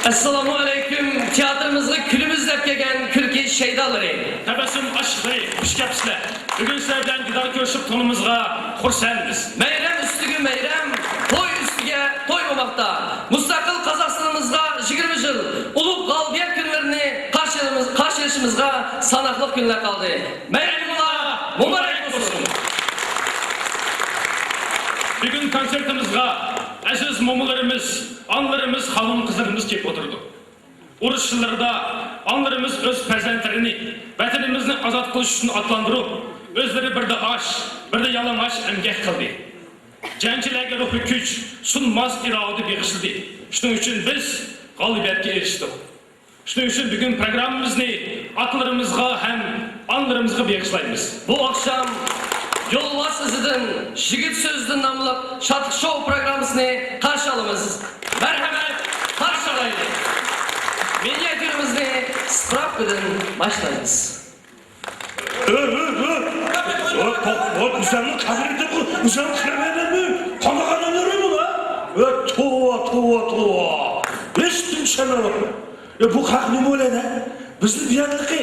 Assalamu aleyküm. Tiyatrımızı külümüzlep gelgen külki şeydaları. Tebessüm aşkı, hoş gelipsizler. Bugün sizlerden güzel görüşüp tonumuzga xursandmiz. Meyrem üstügü meyrem, toy üstüge toy olmakta. Mustakil Kazakistanımızga 20 yıl Uluk Galbiyet günlerini karşılaşımızga sanaklık günler kaldı. Meyramlar mübarek olsun. Bugün konsertimizga aziz momularımız, anlarımız, hanım kızlarımız kep oturdu. Uruşçularda anlarımız öz perzentlerini, vatanimizni azat kılış üçün atlandırıp, özleri bir de aş, bir de yalamaş emgek kıldı. Gençlerge ruhu güç, sunmaz irade bağışladı. Şunun için biz galibiyetke eriştik. Şunun için bugün programımızı atlarımızga hem anlarımızga bağışlayımız. Bu akşam Yolbars iziдің Jigit Sözdün namlıq Şatıq Show programısını karşı alımız. Merhamet, karşı alaydı. Minyatürümüzü Sprapkı'dan başlayınız. Güzellik kabirde bu, güzellik kabirde mi? Kanaka dönürü mü la? Tova. Eşittim sana. Bu kalk ne böyle ne? Bizim bir yanlıkı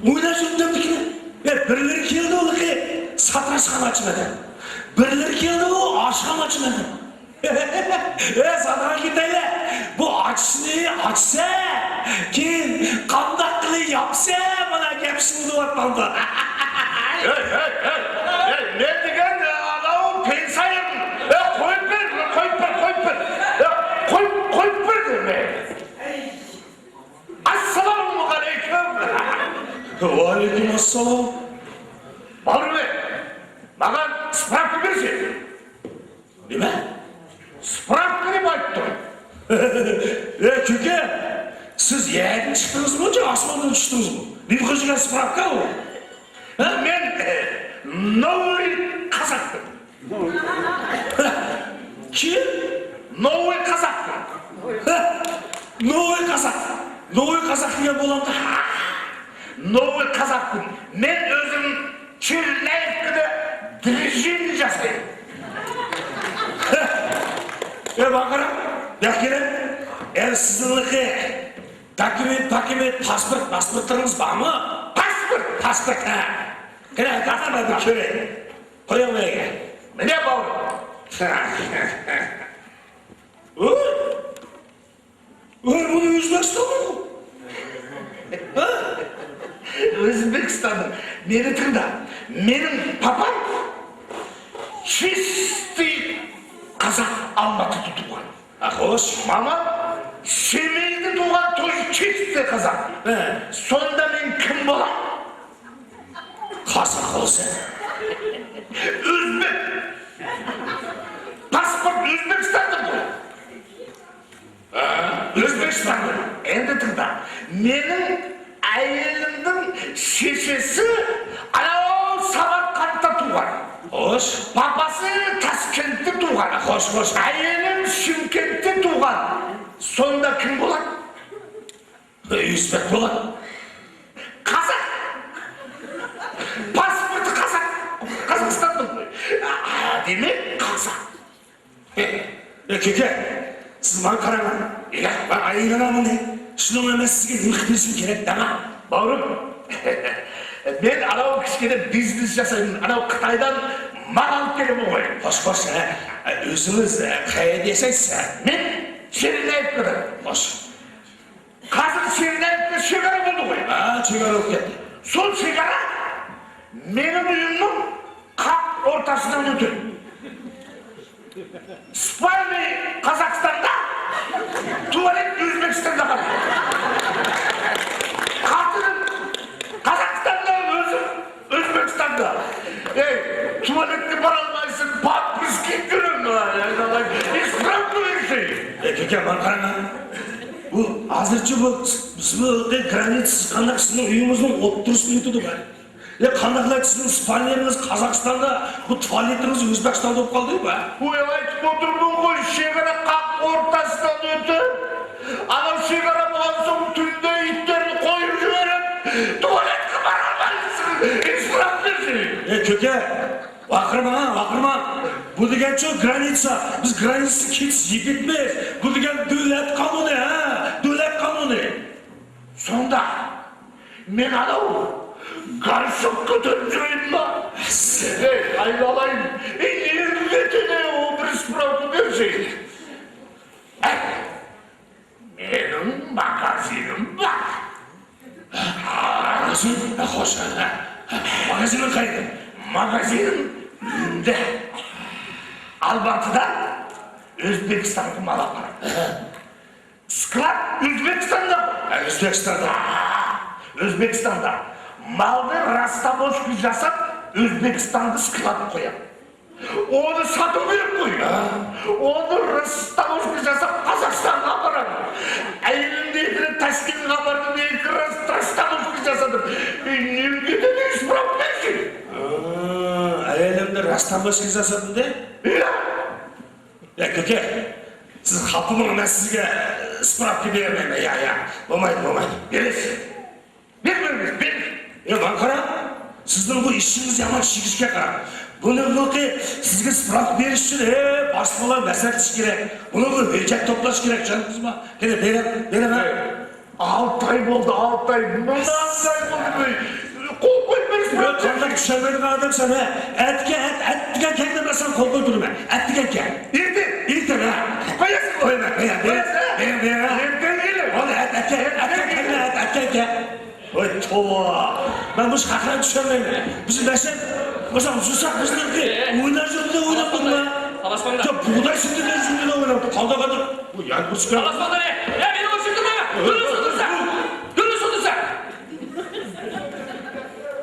oynaşıp demdikini. Birileri geldi oğlu ki satraşkan açmadı. Birileri geldi o aşkan açmadı. Sana gideyle bu açsa kim kandaklı yapsa bana gemsin duvartlandı. Ne diyen adamı pensayım. Koyup bir deme. Assalamu aleyküm. Ve aleyküm assalam. Bağırma. Mаған справка берсе. Неме? Справка деп айтты. Көке, сіз ерден шықтыңыз ба, же асманнан түштіңіз ба? Мен қожыған справка ол. Мен новый қазақпын. Кім? Новый қазақпын. Новый қазақ. Новый қазақ деген боламды. Новый қазақпын. Мен өзім Черняевкада движение жасаймын. Бақырам, бәкелем, сіздіңлікі документ, паспорттарыңыз ба ма? Паспорт, Кәне, қатарма бір көре. Қоя мәйге. Міне бауыр. Бұны Өзбекстанның ғой? Өзбекстанның. Мені тыңда. Менің папам чистый қазақ Алматыда туған. Хош. Мама Семейде туған, тоже чистый қазақ. Сонда мен кім болам? Қазақ olsa. Өзбек. Паспорт Өзбекстанның ғой. Өзбекстанның. Енді тыңда. Менің әйелімдің шешесі анау Самарқандта туған. Хош. Папасы Таскентте туған. Хош. Әйелім Шымкентте туған. Сонда кім болады? Өзбек болады. Қазақ. Паспорты қазақ. Қазақстанның ғой. Демек қазақ. Көке, сіз маған қараңыз. Мен айылынамын де. Шының емес сізге нықтесім керек дама. Бауырым, мен анау кішкене бизнес жасаймын. Анау Қытайдан мал алып келемін ғой. Хош, өзіңіз қайда жасайсыз? Мен Черняевкада. Хош. Қазір Черняевка шекара болды ғой. Шекара болып кетті. Сол шекара менің үйімнің қақ ортасынан өтеді. Спальный Қазақстанда, туалет Өзбекстанда бар. Қатырым Қазақстанда, өзім Өзбекстанда. Туалетке бара алмайсың, памперс киіп жүремін. Исправка берсей. Көке, маған қараңа. Бұл азырчы бұл границасыз қандақ сіздің үйіңіздің отырысын өтеді бар. Қандақлай сіздің спальнеріңіз Қазақстанда, бұл туалетіңіз Өзбекстанда болып қалды ба? Ой, айтып отырмын ғой, шекара қақ ортасынан өтіп, анау шекара болған соң түнде иттерді қойып жіберіп, туалетке бара алмайсың, исправка берсей. Көке, Вақырма. Бұл деген що граница, біз граница кетсіз екетмес. Бұл деген дөлет қануны, дөлет қануны. Сонда, мен анау гаршық көтеріп жүрейін ба? Айналайын, ергетіне о бір справка берсей. Менің магазинім бар. Магазин? Хош, магазинің қайда? Магазин үйінде. Алматыдан Өзбекстанға мал апарады. Склад Өзбекстанда. Өзбекстанда. Малды растаможка жасап, Өзбекстанды склад қояды. Оны сату керек қой. Оны растаможка жасап, Қазақстанға апарады. Әйелімді екірі Ташкентқа бардым, екірі растаможка жасадым. Немге де исправка берсей. Әйелімді растаможка жасадым де? Көке, сіз қапымын, мен сізге справка беремін. Болмайды. Бересіз. Бер. Маған қара, сіздің бұл ішіңіз яман шигішке қара. Бұны бұлқи сізге справка беріш үшін, баспалар мәсәктіш керек. Бұны бұл бөлчек топлаш керек, жаныңыз ба? Кені, берем. 6 ай болды, 6 ай. Мұнан ай болды. Қол қойып беріш. Қандақ түшәмелің адам сән, әттіген кәкдемесен қол қой тұрма. Әттіген кәк. Ерте, қоясың қойма. Ой, тола. Мен бұл қақыран түшәмелің. Біздің мәсен, Mesela susak bizlerdi. Oynar zırhında oynattın mı? Alasmanda. Ya buğday sütünden zırhında oynattın. Kalda kaldır. Bu yani bu sıkıntı. Alasmanda ne? Ya beni o sütüme. Gülü sütürsen.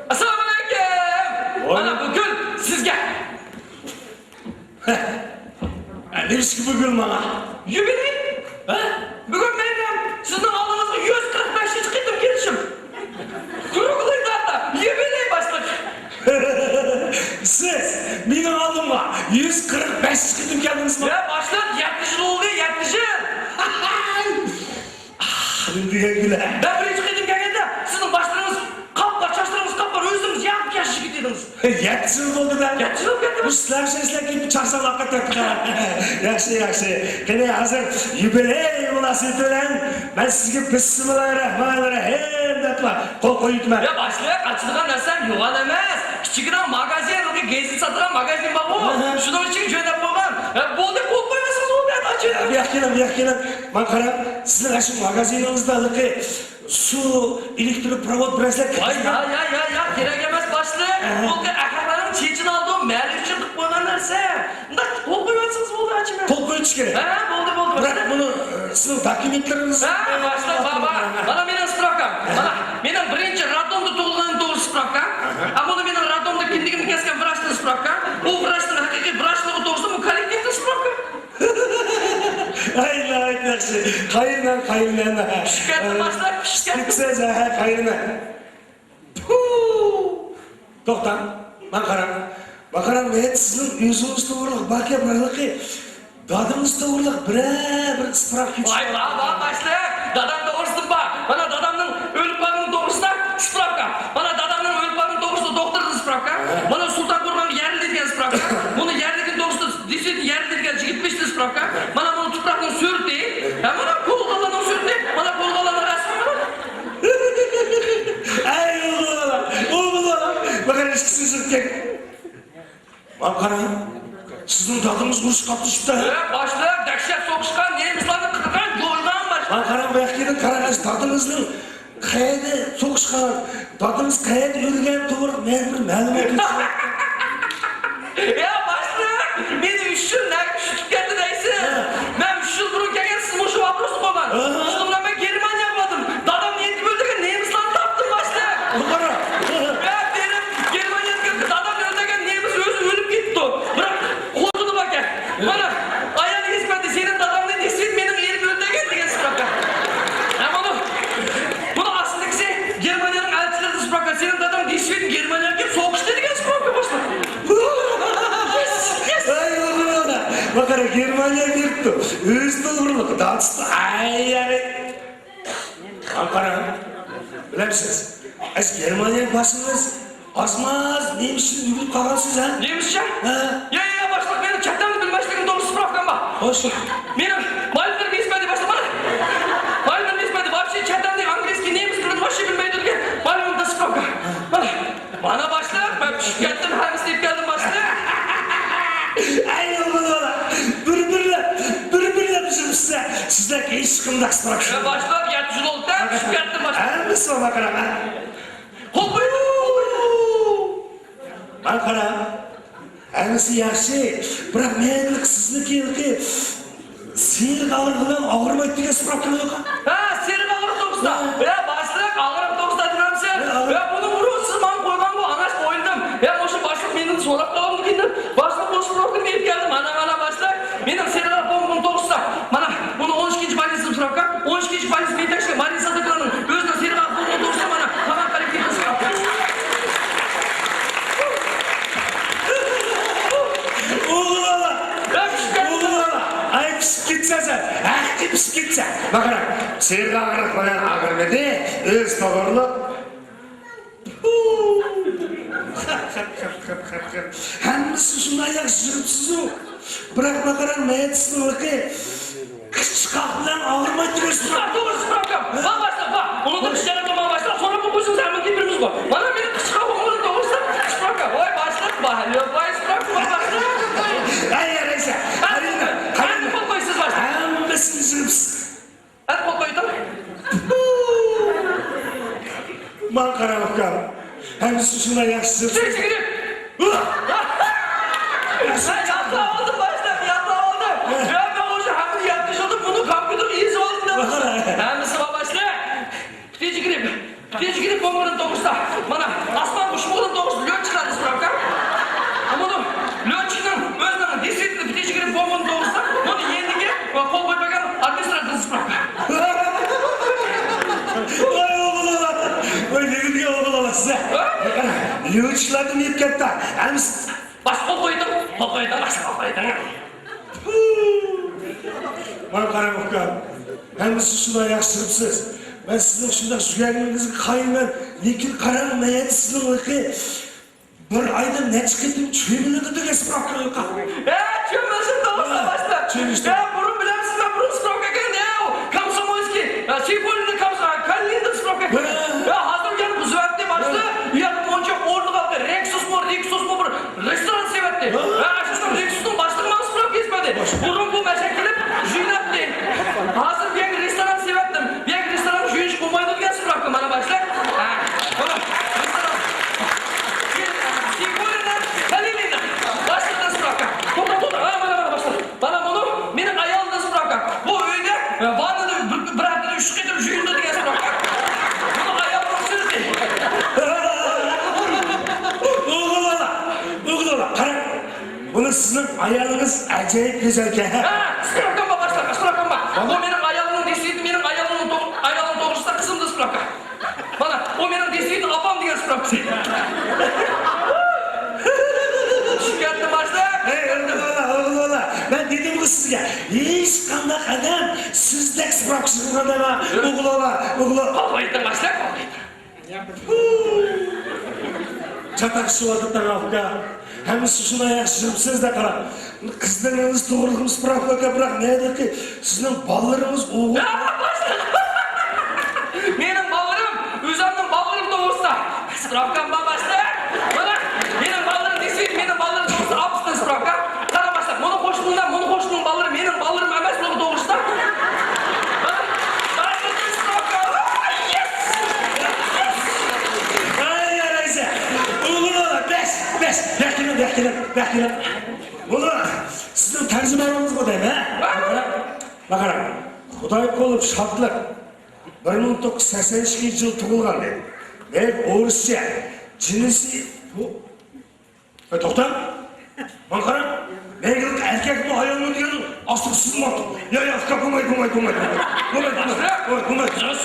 Assalamu alaikum. Ana bu gül sizge. Neyse bugün bana. Юбилей? Бүгін менің сіздің алдыңызға 145 қитым келішім. Круглый дата, юбилей бастық. Siz benim aldığımda 145 çıktım geldiniz mi? Ya başlat, 70 yıl oldu, 70 yıl. Güle güle. Ben birinci қитым келгенде, сіздің başlarınız kaplar, çaşlarınız kaplar, өзіңіз яғып яшы кетедіңіз. 7 yıl oldu ben. 7 yıl кетті. Bu sizler gibi çarşaf vakit ettiler. Yaxşı. Kene hazır jubiley münasebeti bilen ben sizge Bismillahirrahmanirrahim dep kol koyutma. Ya başlayaq, açılған нәрсем yoğan emez. Kichikroq magazin, gazet satılgan magazin var bu. Şunun için jo'nab qo'ygan. Bo'ldi, qo'l qo'yasiz u ben açıyorum. Bu yaxkelim. Ben qarab, sizin şu magazininizda su, elektrik provod biraslar. Ya, kerak emas başliq. Bu akalarım chechin aldığım ma'lum uchun qilib qo'ygan narsa. Unda qo'l qo'yasiz bo'ldi açıyorum. Kol koyuş gerek. Bo'ldi. Bırak bunu sizin dokumentleriniz. Başliq, baba. Mana mening spravkam. Mana mening birinchi radomda tug'ilganim to'g'ri spravkam. Bunu mening radomda kindigimni kesgan vrachning spravkam. Bu vrachning haqiqiy vrachligi to'g'risida bu kollektivning spravkam. Hayır, yaxşı. Hayırla. Şikayetli başlar, şikayetli. Siz hayırla. To'xtam, ben qarab. Bakaram ben sizin yüzünüz doğruluk, bakya barlıqı. Dadınız doğruluk, bir spravka için. Vay başlayaq. Dadam doğrusu bak. Bana dadamның ölüp kalgının doğrusunda spravka. Bana dadamның ölüp kalgının doğrusunda doktorun spravka. Bana Sultan Kurban'ın yerli degan spravka. Bunu yerlikin doğrusunda действительно yerli degan jigitmişti spravka. Bana bunu tupraqның sürti. Bana kolgalanın sürti. Bana kolgalanın rasmi var. Ay oğlum. Bakın eskisi sürtken. Bakarım. Sizin dadınız kuruş kaptışıpta. Başlayaq. Dahshat so'qishgan, nemislarni qirgan, yo'ldan başlayaq. Bakarım bu yakinin karagaz dadınızın kayada soğuşkan, dadınız kayada yürüyen doğru ben bir ma'lumot etsin. Ya başlayaq. Meni 3 yil tutib ketdi deysiz. Men 3 yil burun kelgan siz mushu vопросni qo'yman. Shuni bilan men Germaniya bo'ldim. Dadam yetib o'ldirgan nemislarni topdim başlayaq. Bakarım. Ya benim Germaniyaga dadam o'ldirgan nemis o'zi o'lib ketdi. Biroq qo'rqdi baka. Mana ayol esmadi senin dadamni desib mening erim o'ldirgan degan spravka. Bunu aslındaki Germaniyanın elçileri spravka. Senin dadam desib Germaniyaga kelib so'qishdi degan spravka başlayaq. Ay oğlum. Bakarım Germaniya girdi. Öz doğruluk, danslı. Ay. Bakarım. Bilir misiniz? Germaniya basınız azmaz neymişsiniz ülüp kalansız ha? Nemisçe? Ha. Ya başlayaq. Mening chatdan bilmasligim doğru spravkam bor. Hoş. Mening malimlarim esmadi başlayaq. Mana. Malimlarim esmadi. Вообще chatdan angliski nemis tilini вообще bilmaydi degan. Malimimda spravka. Mana başlayaq. Ben tushib ketdim, hamis deb keldim başlayaq. Ay oğlum. Bir bizim size. Sizler hiç sıkımdak spravka. Ya başlayaq. 7 yil oldu da tushib ketdim başlayaq. Ha mısın bakarım ha? Qo'l qo'ydi. Bakarım. Aynısı yaxşı. Bırak menlik sizniki sinir ağırlığından ağırmaydı diye spravka yok ha? Senin ağırlık to'g'risida. Ya başlayaq. Ağırlık to'g'risida aytramsiz. Ya buni urib siz men qo'ygan bu anash qo'yildim. Ya o'sha boshliq meni so'rab qoldim endi. Boshliq qo'shib deb keldim. Mana başlayaq. Mening serial bombum to'g'risida. Mana buni 12-chi больница spravka. 12-chi больница Betashga больницада turadi. O'zining serial bombum to'g'risida mana hamma kollektivda spravka. Ay pişip gitsen sen. Pişip gitsen. Bakalım. Seyirde ağırlık falan ağırmadı. Öz doğruluk. Hangisi şundan yakışırıpsız o. Bırak bakalım medisininkı. Kışkaklan ağırmaydı diyorsun. Doğru spravkam. Bak başlayaq. Bak. Onu da kişilere durmaya başlayaq. Sonra bu kuşun sermin birbirimiz var. Bana benim kışkakım onu doğrusu spravkam. Oy başlayaq. Bak. Vay spravkam başlayaq. Hayır neyse. Hadi qo'l qo'ysiz başlayaq. Hangisi sınıpsız. Hadi qo'l qo'ydim. Ben karanlıkam. Hangisi şundan yakışırıpsız. Sen gidip. Sen yaptı aldım başlayaq. Yaptı aldım. Ya ben o hamını yapmış oldum. Bunu kompüter iyisi oldum da. Hangisi var başlayaq. Teci girip bombanın doğrusunda. Bana asman kuşmuğunun doğrusunda lön çıkardı spravka. Ama bunu lön çıkının özlerinin destekli teci girip bombanın doğrusunda. Işıkladım yetkette. Emis. Başka koydum. Başka koydum. Bana karamukka. Emis şuna yaşırıpsız. Ben sizin şunda sürenliğinizi kayınlar. Lekin karanım neydi sizin uyku. Bir ayda ne çıkıttım çömülüdü de kesip bırakıyor. Çömülsün doğrusu başta. Çömüştüm. Burun bilemsin ben burun sproka gelin ya. Komsomolski. Çipolini komsomolski. Kallinda sproka gelin. Hazır gelin bu züvetti başta. Uyanım onca ordu kalktı. Rexus mu bir restoran sevetti. Açısından Rexus'un başlığından sproka kesmedi. Burun bu meşekilip jüynattı. Hazır bir restoran sevettim. Bir restoran jüyüş kumaydı diye sproka bana başla. Tamam. Restoran. Çipolini Kallinda. Başlığından sproka. Bana bunu benim ayağımda sproka. Bu öyle vanını bıraktı üç kıtım jüyünde diye sproka. Bunu ayağımda sürdü. Oğlum, karam. Bunu sizin ayağınız acayip güzelken. Sproka başla, sproka. O benim ayağımın desiydi, benim ayağımın doğrusu da kızımdı sproka. Bana, o benim desiydi, apam diye sproka. Şikayetli başla. Oğlum, ben dedim bu size. Hiç kandak adam, sizdek spraksızın adama. Oğlum. Kavgaydı başla, kavgaydı. Çatak suvadıktan afka. Hem şuna yaşırıpsız da karam. Kızlarınız doğruluğum sprakla bırak. Nedir ki? Sizin ballarınız oğul. Benim ballarım, üzerinde ballarım doğrusu. Sproka başla. Bana, benim ballarım desiydi, benim ballarım doğrusu. Apsın sproka. Kara başla. Bunu koştuğum ballarım, benim ballarım emez bunu doğrusu da. Ay yaraysa. Oğlum, bekleyin. Oğlum, sizin tercümanınız bu değil mi? Bakarım, Xudoy kolub şartlık. 1982 yıl tuğulgan dedi. Ben Oğuzca, cinisi... Toxtam. Bakarım, ben yıllık erkek bu hayalini diyorum, asıl sızmadım. Ya, bulmayın.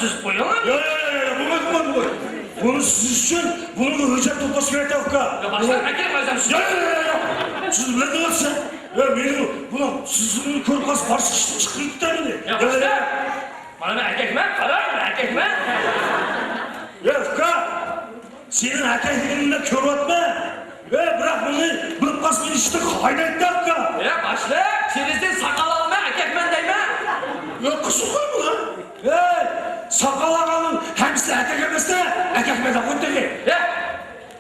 Siz buyurun. Bulmayın. Bunu siz için, bunu da hücret toplaşı gerek yok ha. Ya başlar, erkeğim hocam. Ya. Siz ne diyorsun? Ya benim, buna sizin körkas barış çıkıp da beni. Ya başlar. Bana erkek mi? Erkek mi? Ya Fıkra, senin erkekliğinde kör etme. Bırak bunu, bırakmaz beni işte hayret dakika. Ya başlar. Sizin sakal alma, erkek mi değil mi? Ya kısık var mı lan? Sakal ağanın hemsi erkek emesine, erkek mi de koydu ki? Ya,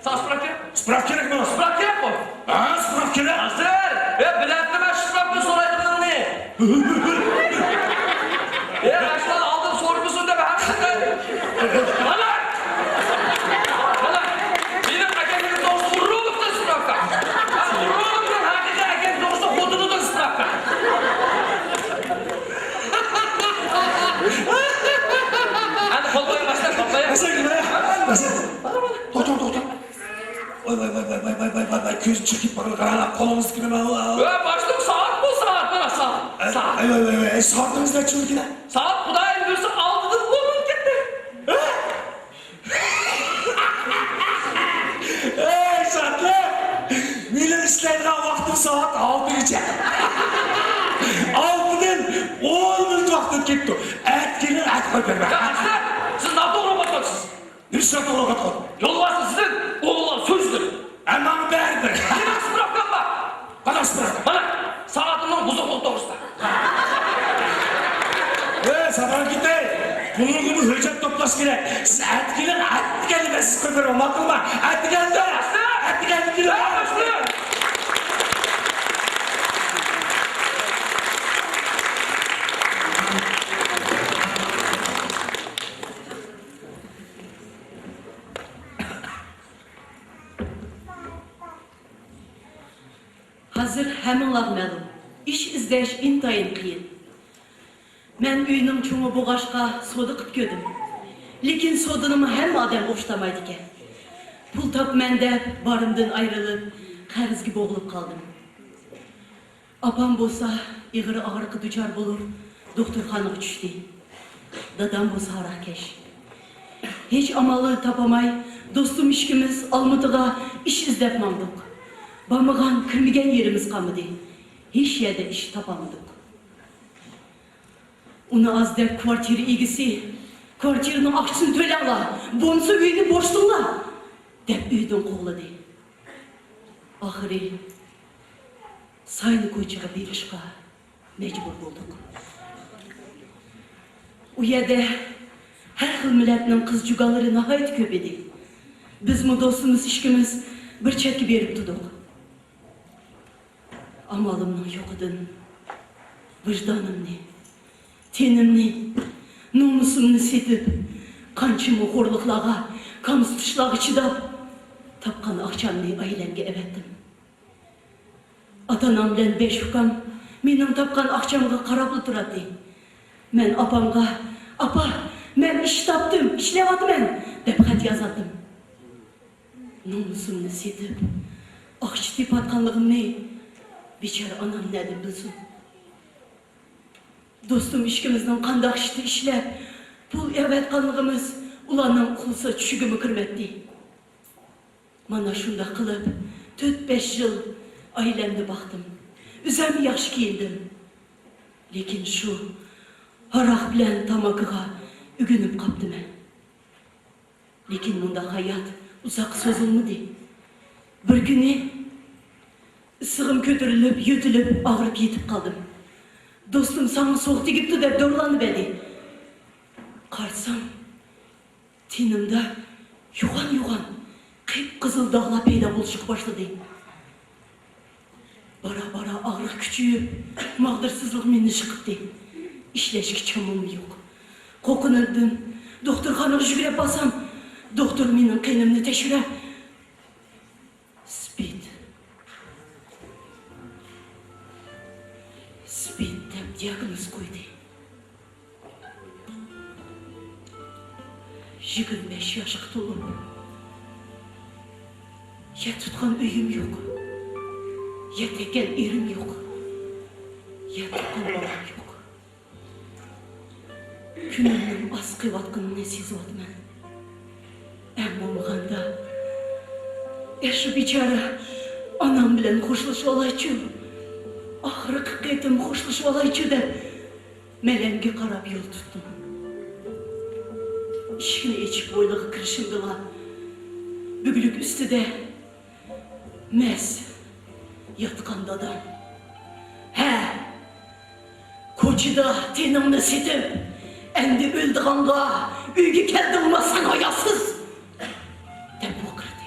sağ spraf gerek. Spraf gerek mi lan? Spraf gerek mi? Spraf gerek. Hazır. Ya biletli ben sprafı soraydım lan ne? Ya başlar aldım sorgusunda ben hemsinde. Bana! Benim erkeklerim doğrusu vuruluk da sprafka. Vuruluk da hakikaten erkek doğrusu kodunu da sprafka. Hadi kolbayı başla kolbayı. Nasıl gibi ya? Nasıl? Doktor. Vay, göz çekip bakın karana kolumuz gibi ben. Ya başladım saat bu saat bana saat. Vay, saatimiz ne çünkü ne? Saat Kuday'ın gözü aldıdır bu memlekette. Şartlı! Millet işlerine vaktim saat 6 gece. 6'dan 10 minut vaktim gitti. Etkinin et koymayın. Ya başla. Siz ne doğru bakıyorsunuz? Bir saat doğru katılın. Yolu varsa sizin oğullar sözdür. Hemen berdir. Yine sprafkan bak. Bana sıfır. Bana saatinden bozuk doğrusu da. Sabah gitti. Bunun gibi hücret toplaş gerek. Siz etkinin et kelimesiz koymayın. Makılma. Et geldi. Et geldi. Ya başla. Hazır həminlar məlum. İş izləyiş intayın qiyin. Mən uyunum çoğu boğaşqa soda qıp gödüm. Lekin sodunumu hem adam hoşlamaydı ki. Pul tap məndə barımdan ayrılıb, qərzgi boğulup qaldım. Apam bolsa iğri ağrıqı düçar bulur, doktorxanığa düşdü. Dadam bolsa harakeş. Hiç amalı tapamay, Dostum işkimiz Almatıga iş izlep mamdık. Bamıgan kirmegen yerimiz kalmadı. Hiç yerde iş tapamadık. Onu az dep kvartiri ilgisi, kvartirinin akçısını töle ala, bonusu üyeni borçluğla, dep üydün kovladı. Ahiri, sayını koyçağa berişka mecbur bulduk. O yerde her xil milletinin kız jugaları nahayet köp edi. Biz mi dostumuz işkimiz bir çetki berip tutuk. Amalımның yok edin, vicdanımni, tenimni, nomusumni setip, kançımı horluklağa, kamıstışlağı çidap, tapkan akçamni ailemge evettim. Atanam bilen beş hukam, menin tapkan akçamga qaraplı turadi. Men apamga, apa, men iş taptım, işlevatım men, dep xat yazadım. Nomusumni setip, akçı tip atkanlığımni, biçare anam nedir bilsin. Dostum işkimizden kandak işti işler, pul evet kanlığımız ulanın kulsa çüşügümü kırmetti. Mana şunda kılıp 4-5 yıl ailemde baktım. Üzerimi yaxşı giyindim. Lekin şu harak bilen tamakıga ügünüp kaptım ben. Lekin bunda hayat uzak sözülmedi. Bir günü ısığım kötürülüp, yütülüp, ağrıp yetip kaldım. Dostum sana soğuk tegipti dep doğrulandı beni. Karsam, tenimde yugan, kıp-kızıl dağlar peyda buluşuk başladı. Bara ağrı küçüğüp, mağdırsızlık meni çıkıptı. İşleşki çamım yok. Kokunurdum, doktorxanaga жүгіріп basam, doktor menin qenimni tekshirib, Spid deb diagnoz qo'ydi. 25 yoshga to'lib, ya tutgan uyim yo'q, ya tekan erim yo'q, ya tuqqan bolam yo'q. Kunimning asqiyotganini sezyapman. Ammo manda shu bechora onam bilan qo'shilishib olaychi. Ahırık qetim xo'shlashib olaychi deb melemga qarab yo'l tutdim. Ishni echib bo'ylig'i kirishimdila buglik ustida mes yotgan dadam. He, ko'chada tenimni setib, endi o'ldig'anga uyga keldingmi hayosiz deb o'qirdi.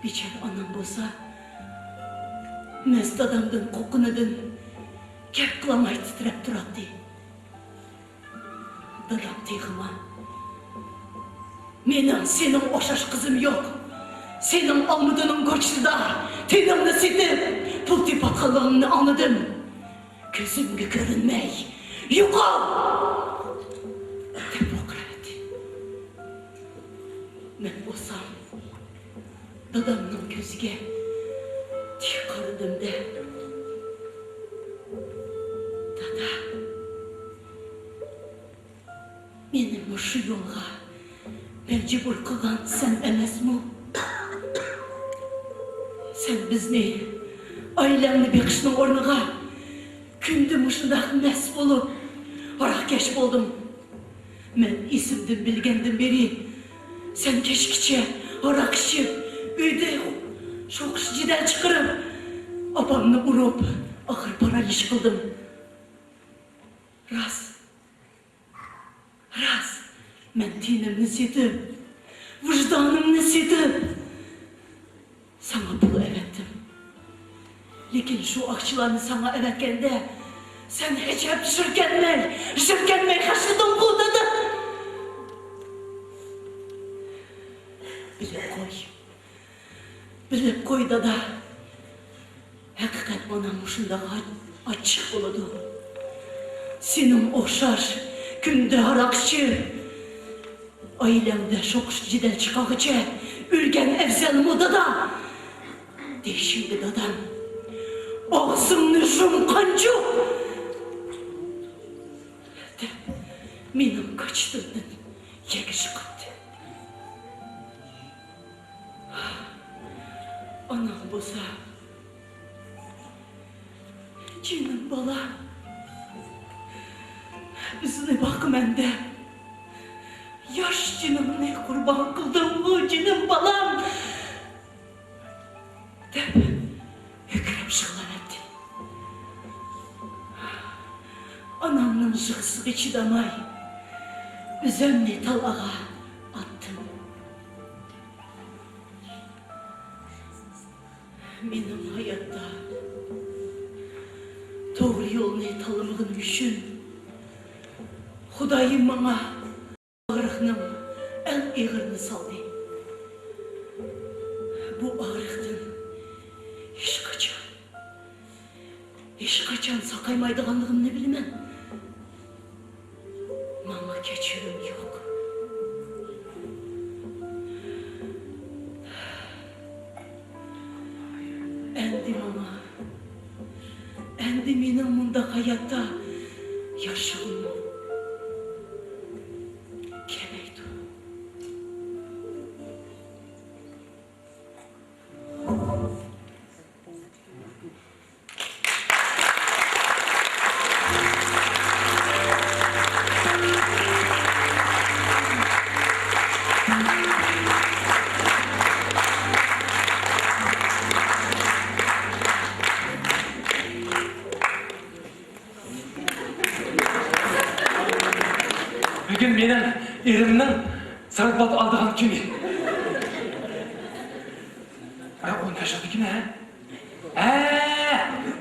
Bechora onam bo'lsa mes dadamdan qo'rqinidan gap qilolmay titrab turardi. Dadam teg'ima, mening sening o'xshash qizim yo'q. Sening omudining go'shtida tenimni setib, pul tepatganligimni anladim. Ko'zimga ko'rinmay, yo'qol! deb o'qirardi. Men bo'lsam, dadamning ko'ziga tik qaradim de. Dada, meni shu yo'lga majbur qilgan sen emasmi? Sen bizni ailemni beqishning o'rniga kunda mushundaq mas bo'lib, aroqkash bo'ldim. Men esimdan bilgandan beri sen kechgacha aroq ichib, uyda sho'qishchidan chiqarib, opamni urib, oxir paralish qildim. Ras, men tenimni setib, vijdonimni setib, sana pul evetdim. Lekin shu akçılarni sana evetganda, sen hech gap shirkanmay hashirding bu dedi. Bilib qo'y dada. Haqiqat mana shunday ochiq bo'ladi. Sening o'xshash kunda aroqchi, oilamda sho'qishchidan chiqog'icha o'lgan afzalmi dada? Deyishdi dadam. Og'zimni yumqanchu. Mening qochtirdim, yegish qildi. Canım bala. Üzüne bak mende. Yaş canım ne kurban kıldım bu canım balam. Dep hükrep şıklanetdi. Anamның жықсығы чыдамай, үземне талаға аттым. Менің hayatта doğru yolunu tanımağım үшін Худайым маңа ağırlıqның en iğrini saldı. Bu ağırlıqtın hiç kaçan sakaymaydıganlığımını bilmem. Mama keçirim yok. Endi mama, endi mening munda hayatda yaşamım kemaydi. Bugün benim erimnin zarbat aldığın günü. O ne yaşadı ki ne?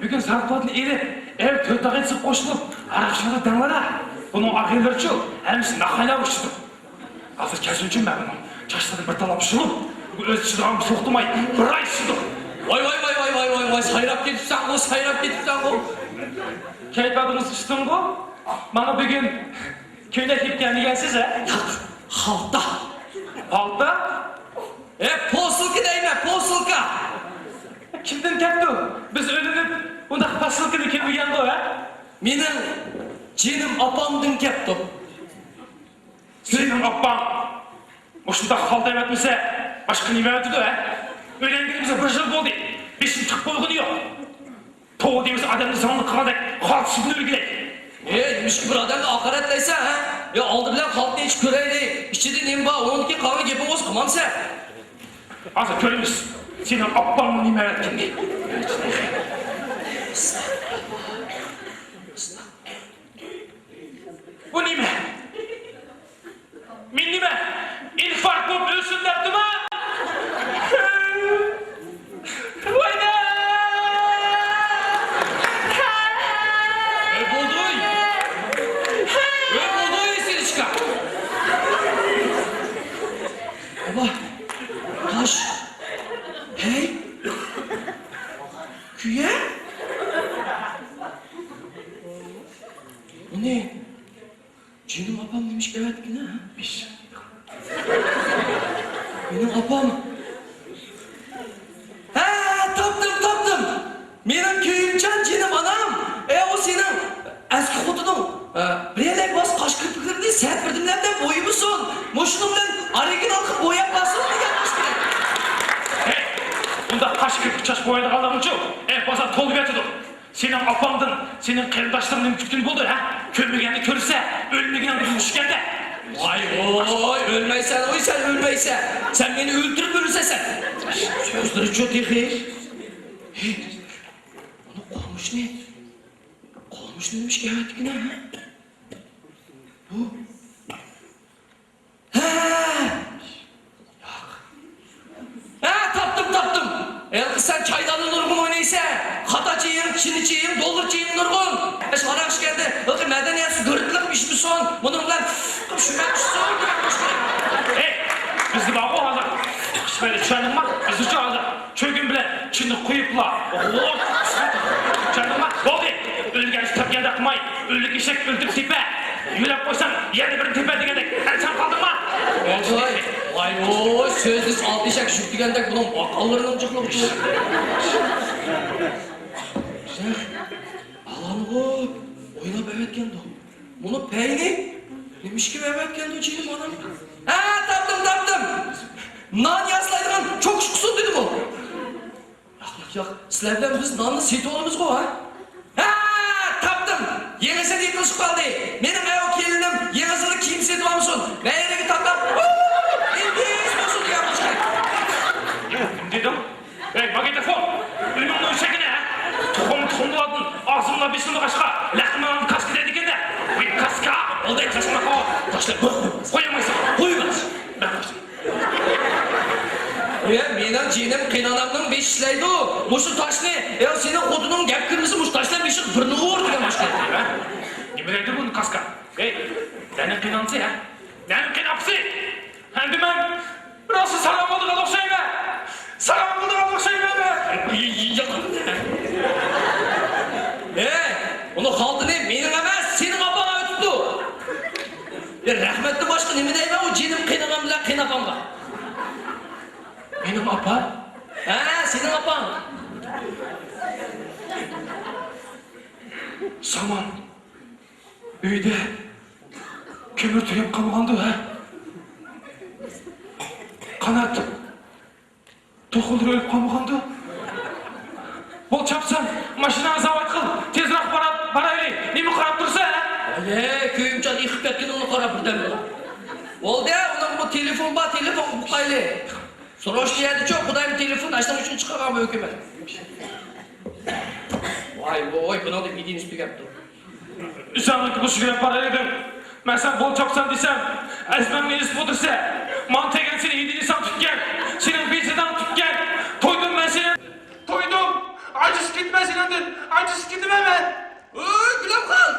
Bugün zarbatını erip, ev tötağın sık koşulup, arakşıları danlara. Bunun akılları çok, hemisi nakayla uçtu. Hazır kesin için ben bunun çaşlarını bir talap şulup, öz çırağımı soktumay, bir ay şudum. Vay, sayrap ketipsen bu, sayrap ketipsen bu. Keyfadınız sıçtın bu. Bana bugün köyde gittiğini gelsiz he? Halkta. Halkta? Posılkı deyme, posılka. Kimden tepti o? Biz ölünüp, bunda pasılkını kim uyandı o ha? Menin cinim apamdın kepti. Senin abban. Boşunda halda emetmese, başka nime ötüdü ha? Öğrendiğimize bir yıl oldu. Beşin tık boyunu yok. Toğu deyimiz adamın zanlı kaladak, halk sütünü ülgülek. Demiş ki bir adam da akaretleyse ha? Aldı bilen halkta hiç köreydi. İçide neyim var, onunki kanı gibi olsun, tamam sen. Azı körümüz, senin abbanın nime ötüdü. Bu nime? Min nime? İnfarkt bulup ölsün derdim ha? Vayda! Baba, taş, hey, küye. O ne? Cinim apam demiş ki evet yine ha? Benim apam. Taptım. Benim köyümcan cinim anam. O senin eski hutunun. Birelek bas kaş kırpıkları değil, sert birdimlerden boyu musun? Moşunumdan arıgın alıp boyap basın mı yapmıştı? Hey, bunda kaç kırpık çaş boyadı kalamın çok. Baza tolu yatırdı. Senin apandın, senin kırdaşlarının kütün buldu ha? Kömürgenli körüse, ölmügen durmuş geldi. Vay, sen ölmeysen. Sen beni öldürüp ölürsen. Sözleri çok iyi. Hey, onu kalmış ne? Kalmış ne demiş ki evet yine ha? Bu? Taptım. Kız sen çaydanın nurgun oynaysa, katacıyım, çiniciyim, dolurcuyum nurgun. Şarakış geldi, medeniyet gırtlıkmış bir son. Bununla şümemiş son güvenmiş. Hey, bizde bak o hazır. Şöyle çanıma, biz uçu hazır. Çögün bile çını koyupla. Çanıma, oldu. Ölgen kitap geldi akmay. Ölük işek öldük tipe. Yülep koysan yerde bir tipe digendek. Sen kaldırma. Vay, sözlüs altı işek şük digendek bunun bakallarını olacaklar uçuyor. Güzel. Alan o. Oynap evet geldi o. Bunu peyni. Demiş ki evet geldi o cinim adam. Taptım. Nan yazlaydıgan çok şıksın dedim o. Yak. Sizlerden biz nanlı seti olumuz bu ha. hediye kılışı kaldı. Benim ev gelinim yeni kiyim setip almışsın. Ve yerine tatlap. İndiz olsun diye yapmış. Dedim. Magnetofon. Önümün çekine. Tohumladın. Ağzımla bir sınıf aşka. Lakmanın kaskı dedik de. Bir kaska. Olday taşımak o. Taşlar. Koyamayız. Koyamaz. Ben koysun. Benim cinim kıynanamның beş işleydi o. Muşu taş ne? Ya senin kodunun gap kırmızı muş taşlar beşik fırnığı var diye başladı. Nimelerdi bunun kaska? Benim kıynansı ya. Benim kıynapsı. Hem de ben burası saramadık alık şeyle. Saramadık alık şeyle be. Yakın. Onu kaldı ne? Benim emez, senin abana ötüdü. Rahmetli başka ne mi deyme o cinim kıynanam bilen kıynapam var. Benim apa? Senin apan. Saman. Üyde. Kömür tüyüp kalmandı ha. Kanat. Tokuldur ölüp kalmandı. Bol çapsan, maşinanı zavat kıl. Tezrak para öyle. Nemi karap dursa ha? Köyümcan yıkıp etken onu kara birden bile. Oldu ya, onun bu telefon bu kaylı. Sonra hoş geldi çok, kudayım telefon açtan üçün çıkaran bu hükümet. Vay, buna da bildiğin üstü yaptı. Üsanlık bu şükür para ödedim. Ben sen bol çapsan desem, ezmem ne ismi otursa, mantıken seni yediysem tut gel, senin pizzeden tut gel, toydum ben seni. Toydum, acısı gitme senindir, acısı gitme ben. Gülüm kal.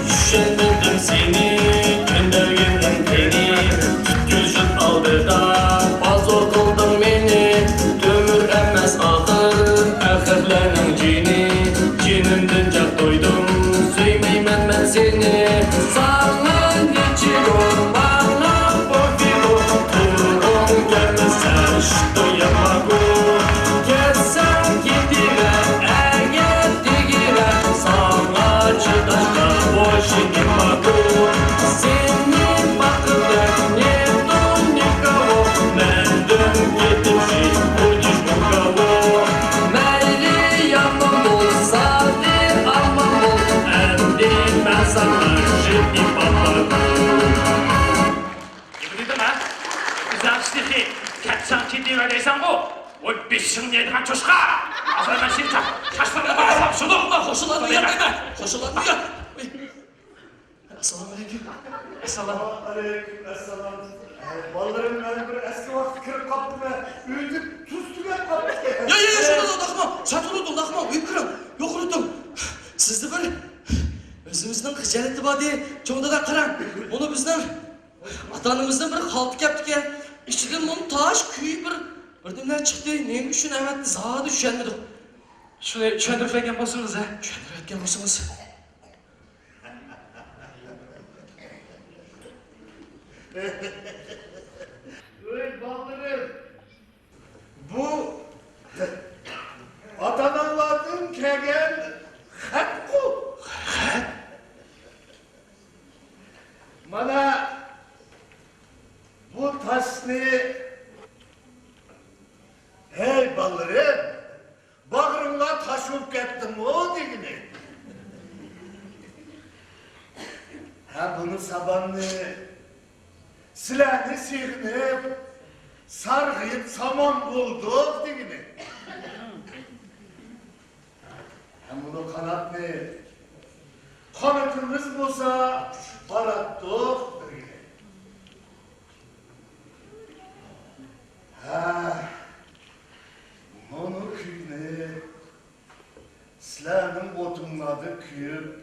Düşündüm seni, gönderdim beni. Gözün aldı da fazla kıldın beni. Ömür emez ahırlarının cini. Cinimden çok doydum, söymeymen ben seni. Sağlan içiyorum, bana porfiro. Durum gelmezsen şıkkı yapmagu. Gelsen gidiver, eğer digiver. Sana çıdaşlar boşini magu. Seni bakıver, ne don nikavo. Mendüm gittim şey, ucuz mukavo. Meyli yapmam olsa de almam ol. Emdi ben sana şıkkı papagu. Gibi dedim ha? Güzel stiki, ketsen kedi verdiysen bu. O beşin yediğin çoşka. Azra ben şimdi şaşlarını bağlasam şunu. Hoşulan duyar deme. Hoşulan duyar. Assalamu aleyküm. Aleykümselam. Ballarım ben bir eski vakit kırıp kaptım ve büyüdük, tuz tüket kaptık. Ya şurada da takma. Sen unuttum takma. Büyükürüm. Yok unuttum. Siz de böyle özümüzden hıcaletli badi çoğunda da kıran. Onu bizden atanımızdan bir haltık yaptık ya. İçinden onun taş küyü birden çıktı. Neymiş şunu evet zağı düşenmedik. Şöyle çöndürfeyken basınız ha. Şöyle mısınız? Öyle ballarım. Bu atananların kegen hakkı. Bana bu tasni hey ballarım bağrımla taşıp gittim o digini. Ha bunu sabanlı silahını sıyırıp sargıyıp saman bulduk digini. Hem bunu kanat ne? Kanatımız bulsa barattık digini. Ha, onu küyne silahının otunladı küyüp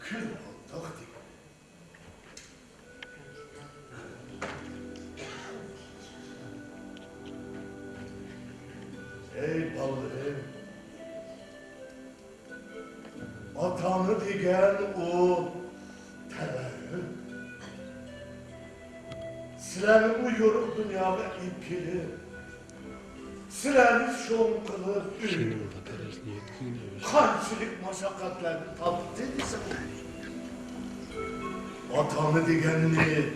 kül olduk digini. Ey ballarım, atanı digen o teberrüm. Silahı bu yoruk dünyada ipili, Sizlerimiz şoğun kılıp, kançılık maşakkatlerini tatlı edilsin. Atamı digenini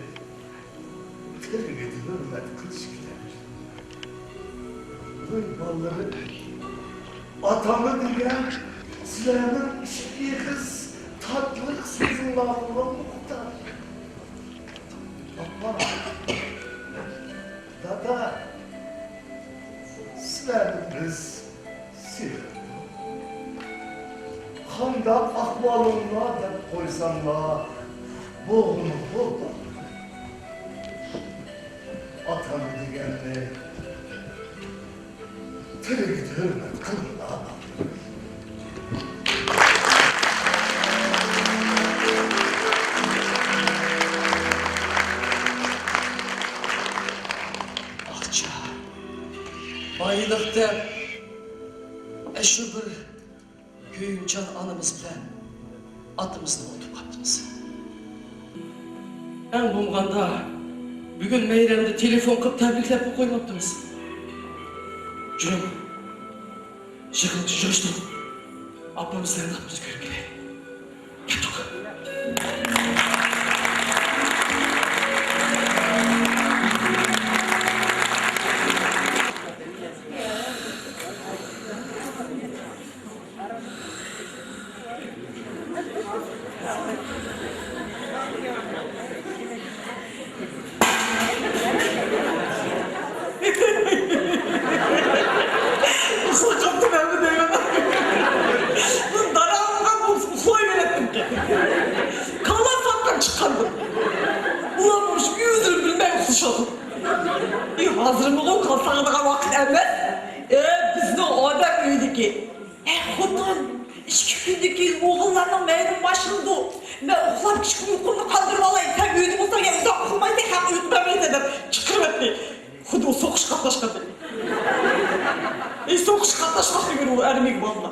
tergidi hürmet kılıç gider. Vay balları, atamı digen sizlerin işi kız tatlılık sözün lafına muhtar. Baba, dada, sizlerimiz sihir. Handa ahvalınla dep koysanla, boğunu bulma. Atamı digenini tergidi hürmet kılınla. Bayılıkta şu bir köyümcan anımız bilen atımızın oturup kaptımız. En bulganda bugün meylemde telefon kıp tebriklep koymaptınız. Cünüm, yığıştık. Ablamızdan atımız görüp geleyim. Yaptık. Sıkıntı ben de yok. Bu daralığından uflayı verettim ki. Kalan saktan çıkardım. Ulanmış yüzünü bilmem kuşadım. Hazırımı o kalsağına vakit emez. Bizde adam öyle ki. Hudun, 2 gündeki oğullarının meyrin başında. Ben oğlan küçük uykumda kaldırım alayım. Sen büyüdüm olsa ya uzak kurmayı tek hak uyutmamayı dedim. Çıkırım etti. Hudun sokuş katlaşmadı. Sokuş katlaşmak gibi o ermek valla.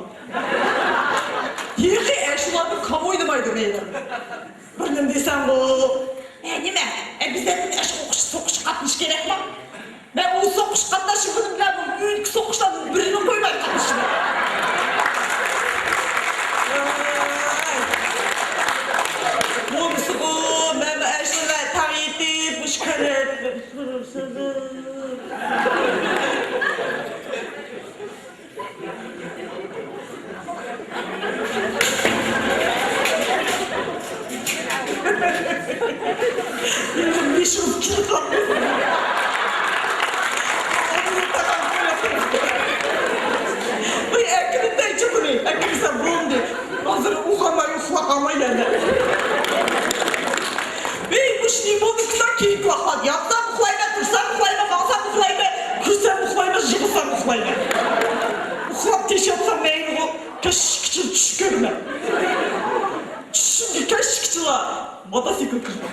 Yeri eşulandım kamu oynamaydı beyler. Benim desem bu. Nime? Bize bir sokuş katmış gerek mi? Ben o sokuş katlaşımını bile bu büyük sokuşların birini koymayı katmışım. Komşu bu, ben eşime tayyip, müşkeret, bir şut kilitlendim. Bu ekibinde çıkıyor. Ekibinde bulundu. Hazır uğramayı uflakama yerler. Bey bu şimdi bunu kısa keyif vakit. Yapsam uflayma, kırsam uflayma, kalsam uflayma, kırsam uflayma, yıkılsam uflayma. Uflak teş yapsam neyini o? Keşkçil çüş görme. Şimdi keşkçila. Motosikl kırma.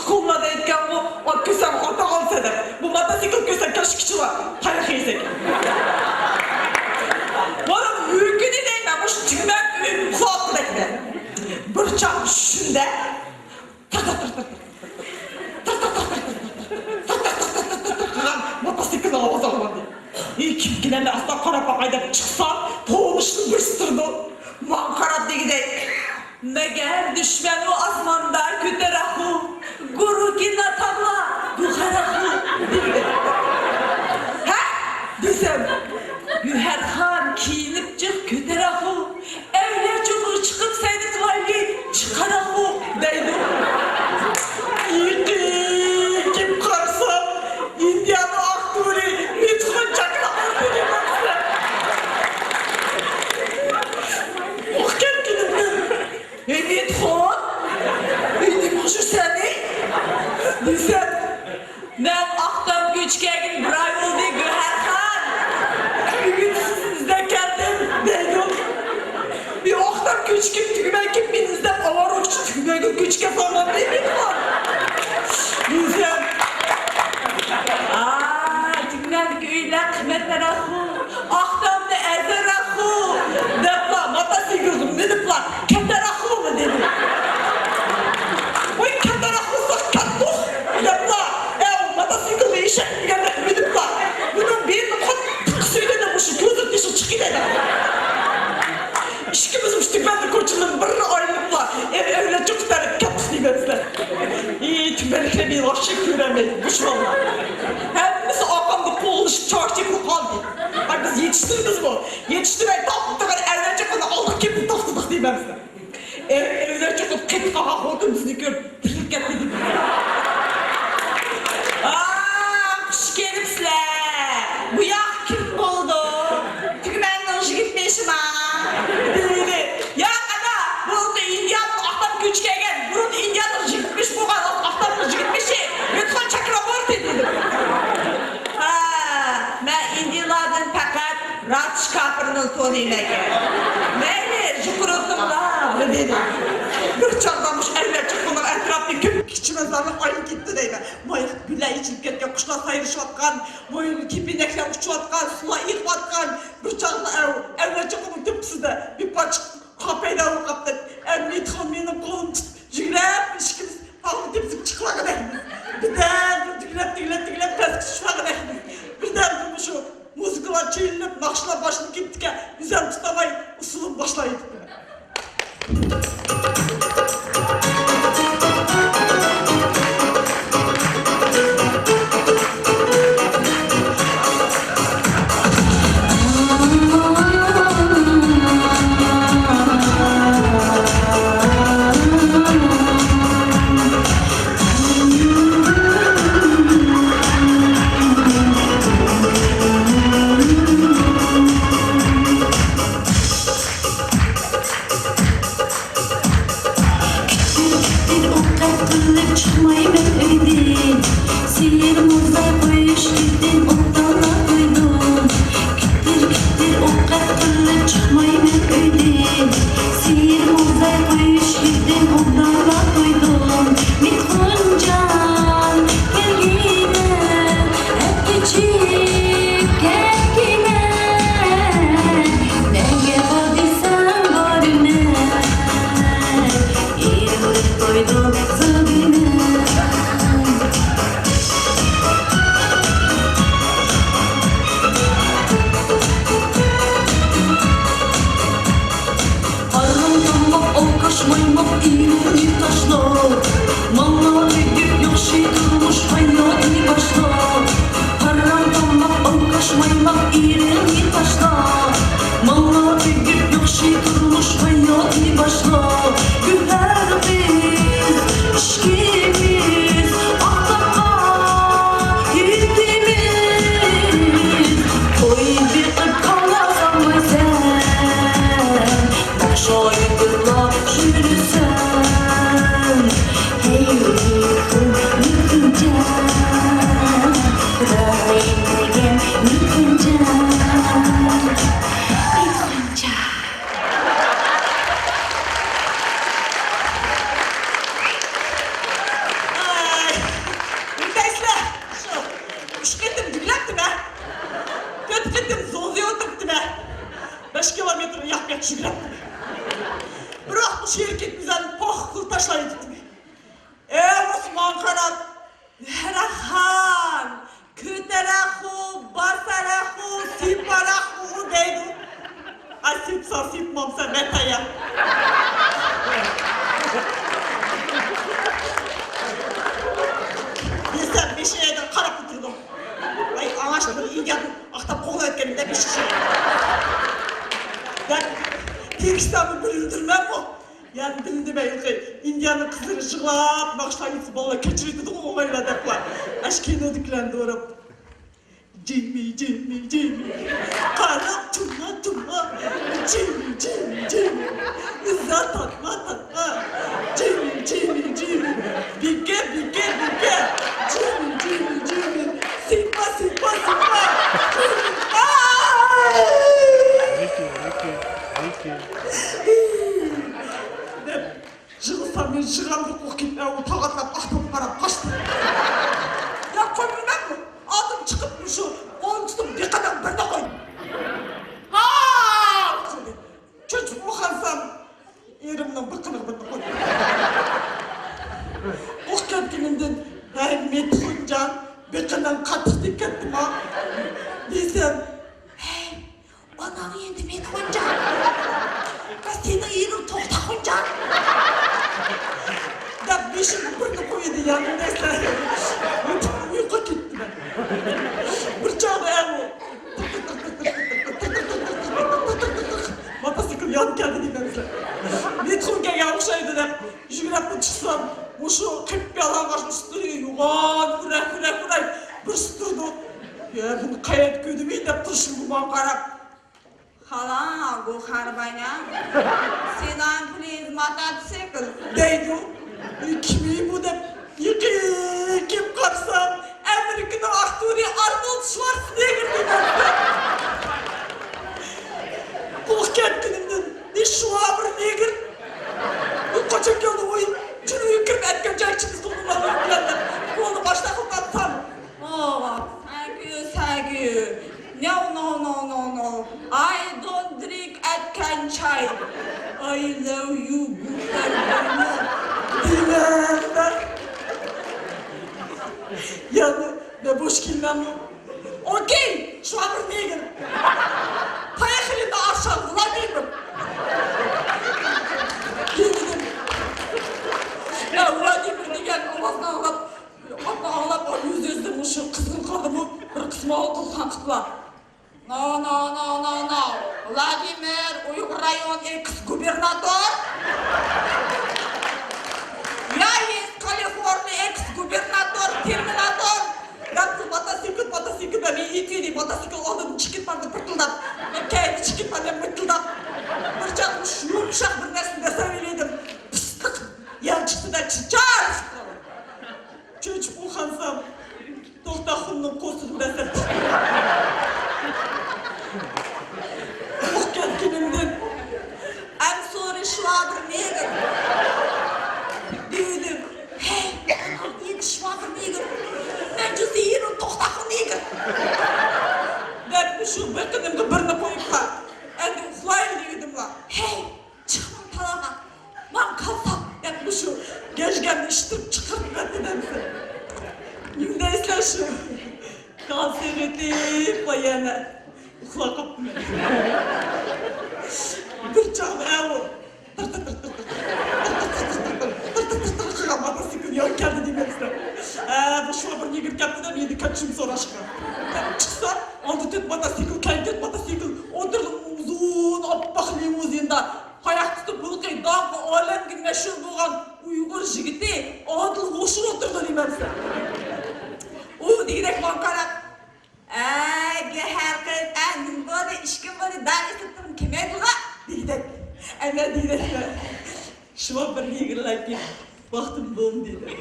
Koluna da etken bu, o küsem kota olsa da. Bu motosikl küsem keşkçila. Hayır heysek. Bana mümkün değil ben bu tümen kulak bekle. Bırçak düşünde. Motosikl ağız alamadı. İlk gidene asla karapa kayda çıksam toğmuşlu bıstırdı. Mankarat diye gidelim. Meğer düşman o asmanda küterahu, guru kinatama, buharahu. Ha? Desem, Güher Han kiyinip çık küterahu, evler çubuğu çıkıp seni kaybi çıkarahu deydi. İyi ki kim karsa, Indiana aktörü, lütfen çakla ödedi baksa. Muhkem gidip evet hon, benim kuşu seni. Desem, ben aktam göçkeğin brayoldu Güher Han. Bugün sizden geldim, dedim. Bir aktam göçkeğin tügümen kim birinizden avarokçu tügümen göçkeğin falan değil mi var? Desem, tügümen köyler kıymetler ahu, aktam da ezer ahu. Depla, motosikl ne depla, keter ahu mu dedim. Oy keter ahu sak kattuh, depla, motosikl işe gelmek mi depla. İşki dedi. İşkimiz uçtuk, ben de koçunun bir aylıkla evle çok tarif kapısı demezler. Tümelikle bir aşık göremedik, düşmanlar. Hepimiz akamda koluşup çarşıklı kaldı. Bak biz yetiştiririz bu. Yetiştirmeyi taptık, evlenecek onu aldık ki bu taptık demezler. Evlenecek o kıt kaha kodumuzu görüp birlik getirdik. Hoş gelipsizler. Bu yak kim oldu? Çünkü ben hoş gitmişim ha. Ya ana, burada India'nın aktan güç gelgen. Burada India'nın gitmiş bu kadar aktan gitmiş. Lütfen Çakıraport dedim. Ben India'lardan fakat Ratış kapırının tonuyla gel. Beni jukuruttum da dedim. Bir çardamış eller çıkmalar etrafı köpük içimizden ayı gitti deyme. Mayık bile içilip ketken kuşlar sayırışıp atkan, boyun kipinekle uçup atkan, suya ilip atkan. Bir çarda eller çıkmalar tüpsüde bir parça kapıyla o kaptı. Emniyet hamlenin kolum tut, jügrep işkimiz halkı tüpsük çıkmak edeyimiz. Birden tüglep pes kuşmak edeyimiz. Birden şu muzikalar çeyilinip nakşılar başını gittikken güzel tutamayı usulun başlayıp. Türkistan'ı bölündürmem o. Yani dilinde belki India'nın kızını jığlap, nakşlayısı bana keçirdi olayla depla. Aşkına düklendi orap. Jimmy, kara tuna, Jimmy, ıza tatma, Jimmy, bige, Jimmy, sipa, Jığılsam ben jığanlık okuyup o tağatlap ahtım karab kaçtım. Ya koy bilmem mi? Adım çıkıp şu, onu tutup bir kadar birine koy. ben çıksam, bu şu kıp bir alan kaçmış duruyor, yuvan, fırak, bir sütürdü. Ya bunu kayıt ködümü de tırşım bu bankarak. Hala, bu harbaya. Sedan please motorcycle. Deydi. Kimi bu da yıkı kim karsam, Amerika'da aktörü Arnold Schwarzenegger dedi. Kulak kendimden, ne Schwarzenegger? Bu kaçak yolda oyun, cürüyü kırıp etken cahçınız donurlarını bilenler. Kolu başta kukatsam. Oh, thank you. No. I don't drink Atkan chai. I love you, Bilmem ben. Yani ne boş kilmem yok. Okey, Schwarzenegger. Payakını da aşağı bulabilirim. Yemin ya Vladimir degen avazına ağlap yüz mışı kızın kadımı bir kısma otursan kıtla. No. Vladimir, Uyghur rayon ex-gubernator. Ya есть Kaliforniya ex-gubernator, terminator. Ben bu motosikl ben itiydi, motosikl onun çıkıtmadı pırtıldap. Kendi çıkıtmadı pırtıldap. Bir çakmış yumuşak bir nesinde söyleydim. Pıstık, yan çıktı da çiçar. Çocuk ukansam, tohtahunun kosunu desem. Kendimden. I'm sorry Schwarzenegger. Dedim. Hey, Arnold Schwarzenegger. Ben cüzeyim tohtahunegger. Ben şu bakınımda birine koyup da. Endi uxlayın dedim la. Hey, çıkma talağa. Ben kalsam. Ben şu geçgen iştirip çıkıp verdim. Neyse şu. Konservatif bayana. Uxlaqıp bir çağda evo. Motosikl yok geldi demekse. Bu şu bir yigit yaptı da yedi kaçım sonra aşkına. Çıksa, aldı tüt motosikl, kendi motosikl. Oturdum uzun, appak limuzinda. Ayak tutup bulkayı dağ alem gibi meşhur boğan Uygur jigiti. Adıl hoşur oturdu demekse. O direkt bankarak. Herkes annem böyle işkim böyle daha istedim kime dura? Diyecek. Ama diyecekler. Şu an bir yigirler ki. Baktım doğum dedi.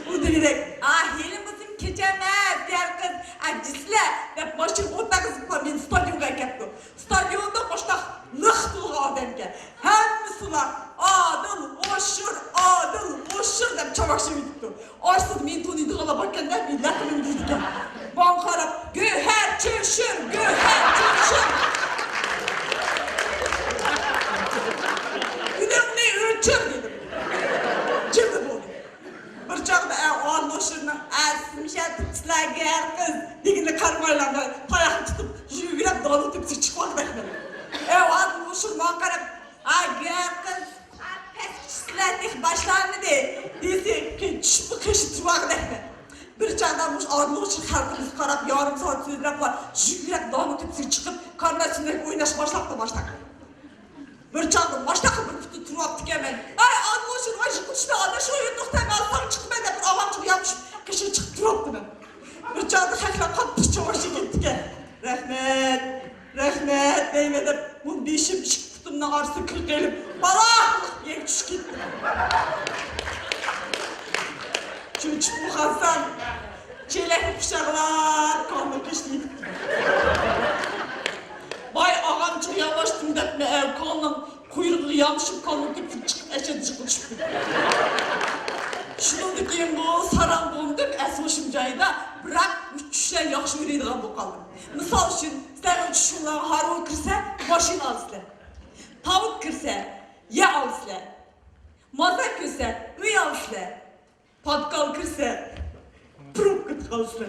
Bu diyecek. Helim bizim keçemez herkes acısla. Ben başım otak zıpla ben stadyumga kettim. Stadyumda başta lıhtı adamga. Hemmisiler adıl, oşur dep çavaşı bitti. Arsız men tuni dıgala bakkanda bir lakımın diydik. Bankarap, göher çöşür. Günemli ölçür dedim. Cimri bu. Bir çağda anlaşırına Asmışa tutsak herkes. digine karmaylarla payağını tutup jübilep dağılıtıp çıkmak bekledim. Anlaşır bankarap. Herkes pes başlandı. Diyse ki çıkma kışı çıkmak bekledim. Bir çağdamış anlaşır halkımızı karab yarım saat sözler var. Jübilep dağılıtıp çıkıp karnasındaki oynaş başlattı. Bir çağda başta bir kutu turu attık hemen. Anlaşır ay çıkmıştı adaş oyunduk hemen alsam çıkıp ben de bir avancık yapmış. Kışı çıkıp turu attı ben. Bir çağda hakla katmış çavaşı gittik ya. Rahmet deymedim. Bu dişim çıktımdan arsı kırk elim. Balak! Yek düş gitti. Çocuk bu Hasan. Çelek bıçaklar, kanlı kışlıydı. Bay ağamcık yavaştım depme ev kanım. Kuyruğu yamışıp kanlı gibi çıkıp eşe çıkıp çıktı. Şunun keyin bu saran bulunduk, esmişim cayda. Bırak uçuşlar yaxşı yürüydiğen bu kaldım. Misal için sen uçuşundan harun kirse, maşin alsılar. Tavuk kirse, ya alsılar. Maza kirse, üy alsılar. Patkal kirse, prupkıt alsılar.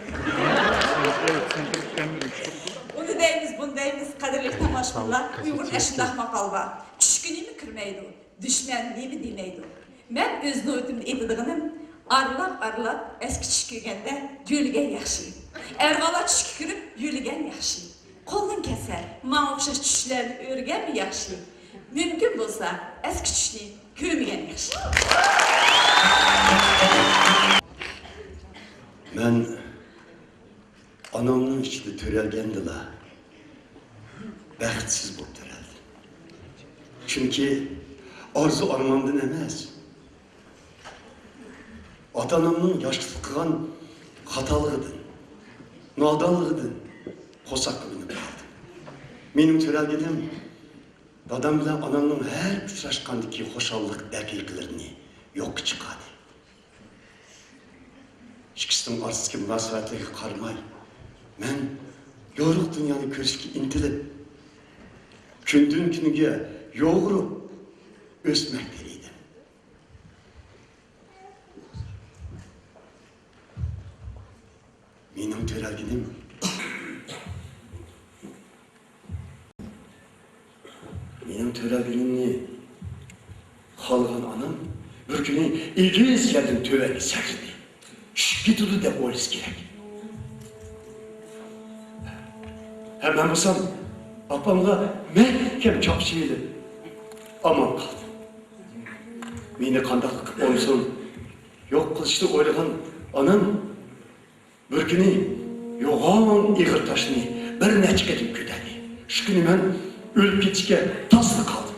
Onu deyimiz, bunu deyimiz, kaderlik tamaşqırlar. Uyghur eşindah maqal var. Çüşkünü kirmeydi, düşmenliği mi demeydi. Ben özünü ötümde etadiğim, arlap, eski çüşkügende yürügen yaxşıyım. Ervala çüşkürüp yürügen yaxşıyım. Kolun keser, mağuşa çüşlerini örgen mi yaxşıyım. Mümkün bolsa, eski çüşlüyüm, Kömegen yaxşı. Ben anamның içinde törelgendila bəxtsiz болып töreldim. Çünkü arzu armandın emez. Ata-anamның yaşlılık kılgan hatalığıdın, nadanlığıdın, kosaklığını kaldım. Benim törelgenim dadam bilen anamның her uçraşkandaki hoşallık dakikalarını yok çıkardı. İkisinin arasındaki münasebetleri karmay. Ben yoruk dünyanı körüşke intilip, kündün günüge yoğurup ösmekteriydim. Benim törelgenim benim törelgenimni halgan anam bir günü ilgiz yerden töveni sakırdı. Gitulu de polis gerek. Hemen olsam babamla mehkem çapşıydı. Aman kaldım. Mine kandaklık olsun. Yok kılıçlı oylagan anam bir günü yoğan iğir taşını bir neçik edip küdeni. Şu günü ben ölüp gitişke taslı kaldım.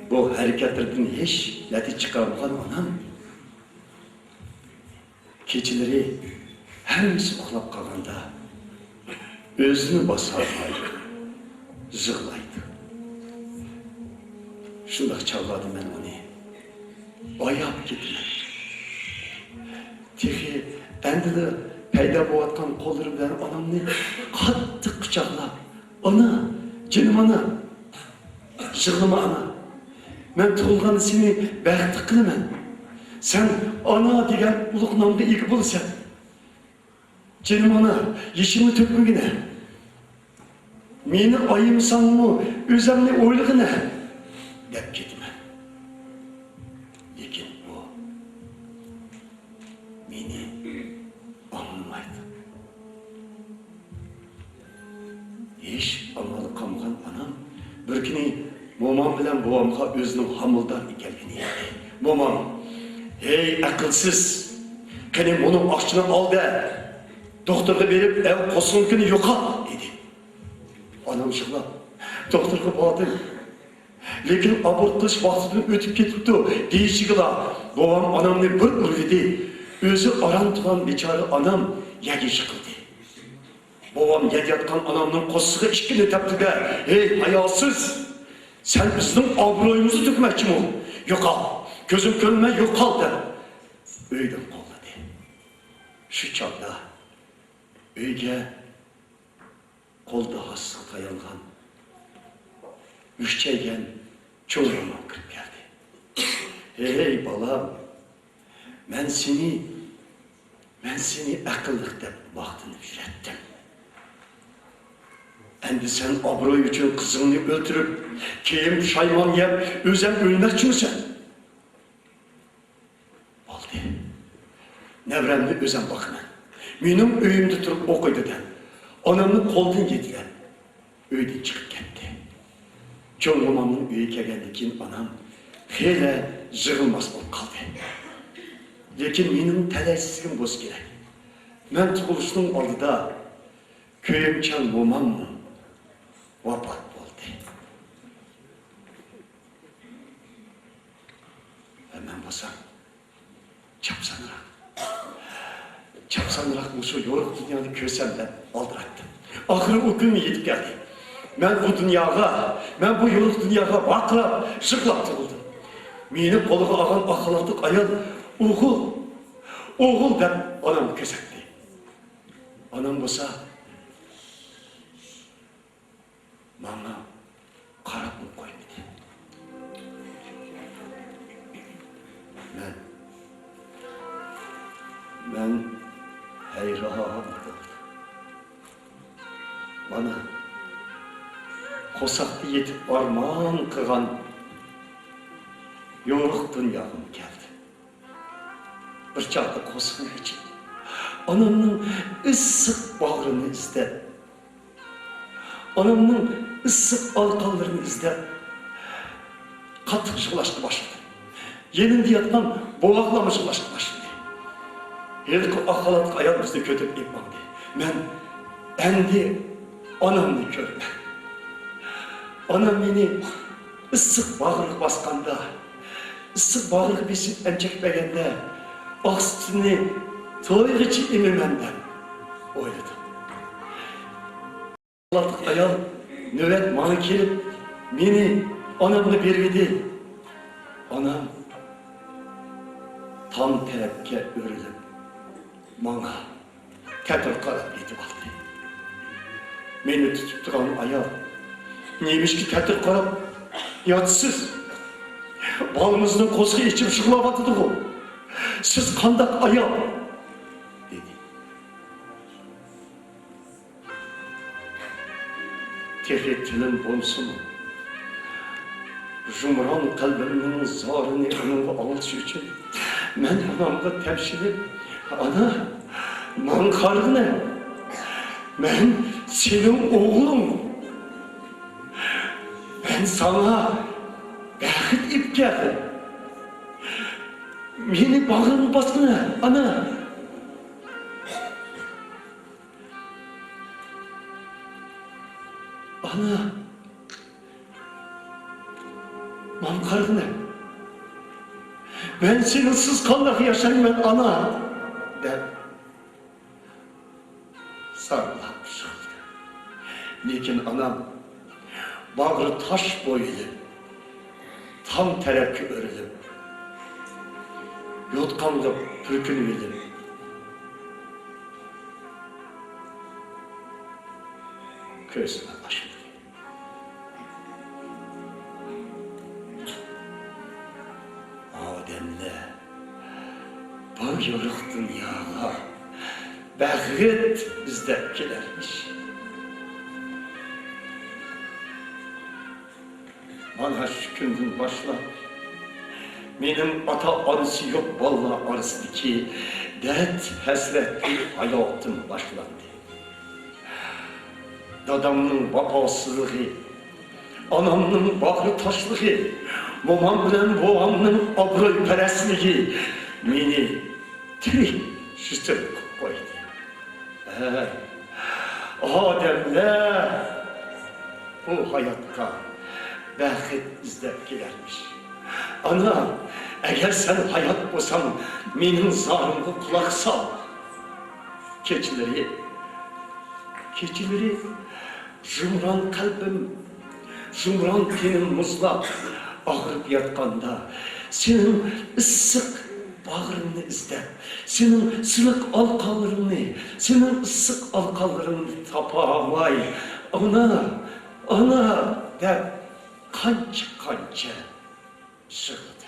Bu hareketlerden hiç leti çıkarmagan anam keçileri hemisi uxlap kalganda özünü basarmaydı, zığlaydı. Şundak çağladım ben onu. Ayap gittim. Tehi endili peyda boğatkan kolları bilen anamını katı kucaqlap, ana, canım ana, zığlama ana. Ben tuğulganı seni bəxti kılımen. Sen ana degen uluk namda ilgi bulsan. Canım ana, yeşimi tökmegine. Meni ayımsan mı, özemli oyluğuna. Dep gitme. Lekin o meni anlamaydı. Hiç anlalı kalmagan anam bir günü momam bilen babamga özünün hamıldar ekenligini aytdı. Momam, hey akılsız, kene bunun aşçını al da doktorga berip ev kosunkini yoka dedi. Anam şıqlap, doktorga bağırdı. Lekin abort qilish vaqtidan o'tib ketibdi deyishigila babam anamni bir urdi. O'zi aram turgan bechora anam yagi yiqildi. Babam yagayotgan anamning qo'ssig'i ikkini tepdi da, hey hayosiz, sen bizning obro'yimizni to'kmoqchimi? Yo'qol, ko'zim ko'rmay yo'qol deb uydan qoldi. Shu chog'da uyga qo'lda hassiq tayangan müşçeygen çoğunum kırıp geldi. Hey balam, ben seni akıllık dep vaktini ürettim. Endi sen abroy için kızını öldürüp, keyim şayman yep, özem ölmekçi misin? Oldu. Nevremli özem bakma. Benim öyümde tutup okuydu den. Anamın koldan yediler. Öyden çıkıp gitti. Çoğun mamamın üye kelgendikin anam hele jığılmaz olup kaldı. Lekin benim teleysizgim boz gerek. Ben tuğuluşunun aldıda köyümçen mamamın vafat oldu. Hemen basam çapsanırak musu yoruk dünyanı kösemden aldırattım. Ahırı o gün yetip geldi. Ben bu dünyaya, ben bu yoruk dünyaya bakla, şıklap tırıldım. Meni koluğa ağan akılattık ayal, oğul dep anam kösekti. Anam bolsa, bana karap mı koymadı. Ben hayran oldum. Bana kosaklı yetip armağan kılan yoruk dünyam geldi. Bir çağda kosun için anamın ıssık bağrını izle. Anamın ıssık alkallarını izle. Kattık yığlaştı başladı. Yeninde yatman boğaklamış yığlaştı başladı. Elki akalatk ayal bizde kötüp yapmadı. Ben endi anamını gördüm. Anam beni ıssık bağırık baskanda, ıssık bağırık besip emçekmegende, aksini toyğıcı imimenden oyladım. Akalatk ayal nöbet bana kelip beni anamını bermedi. Anam tam terepke örülüp bana tetir karab etip aldı. Beni tutup duran ayal neymiş ki tetir karab yatsız. Balımızın kozgu içip şıklabatıdı o. Siz kandak ayal dedi. Tefektilin bonsumu. Jumran kalbimin zarını anılı alçı için men anamga tepşirip ana mankargına men senin oğlum ben sana bəxit ip geldim beni bağrını basına ana ana mankargına ben senin sızkanlık yaşayım ben ana der sarılamış oldu. Lekin anam bağrı taş boylu tam terepki örülüp yotkanlık türkünü bilip köysüne başladı. Ademle bu yoruk dünyaya bəxit bizdekilermiş. Bana şu günden başla benim ata arısı yok vallahi arısıdı ki dert hasretli hayatım başlandı. Dadamның vapasızlığı, anamның bağrı taşlığı, momam bilen boğamның abroy peresliği beni tirik şüstürüp koydu. Ademler bu hayatta bəxit izlep gidermiş. Ana, eğer sen hayat olsan benim zarımı kulak sal. Keçileri jumran kalbim, jumran tenim muzlap ağırıp yatkanda senin ıssık bağrını izlep, senin sılık alkalarını, senin ıssık alkalarını tapamay. Ana der kança sığdı.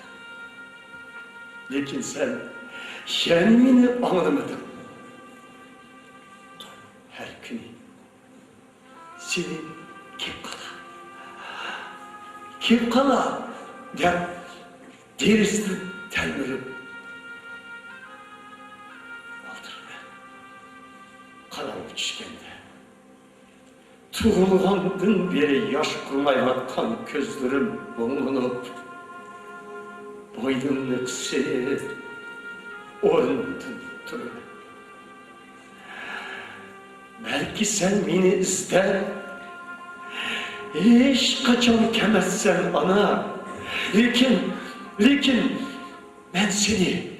Lekin sen kendini anlamadın. Her gün seni kim kala der derisini telmirip aldırma. Karanlık işkende. Tuğulğandın beri yaş kurmay atkan közlerim boğulup boynumlu kısır orundun durup. Belki sen beni ister, hiç kaçan kemezsen ana. Lekin ben seni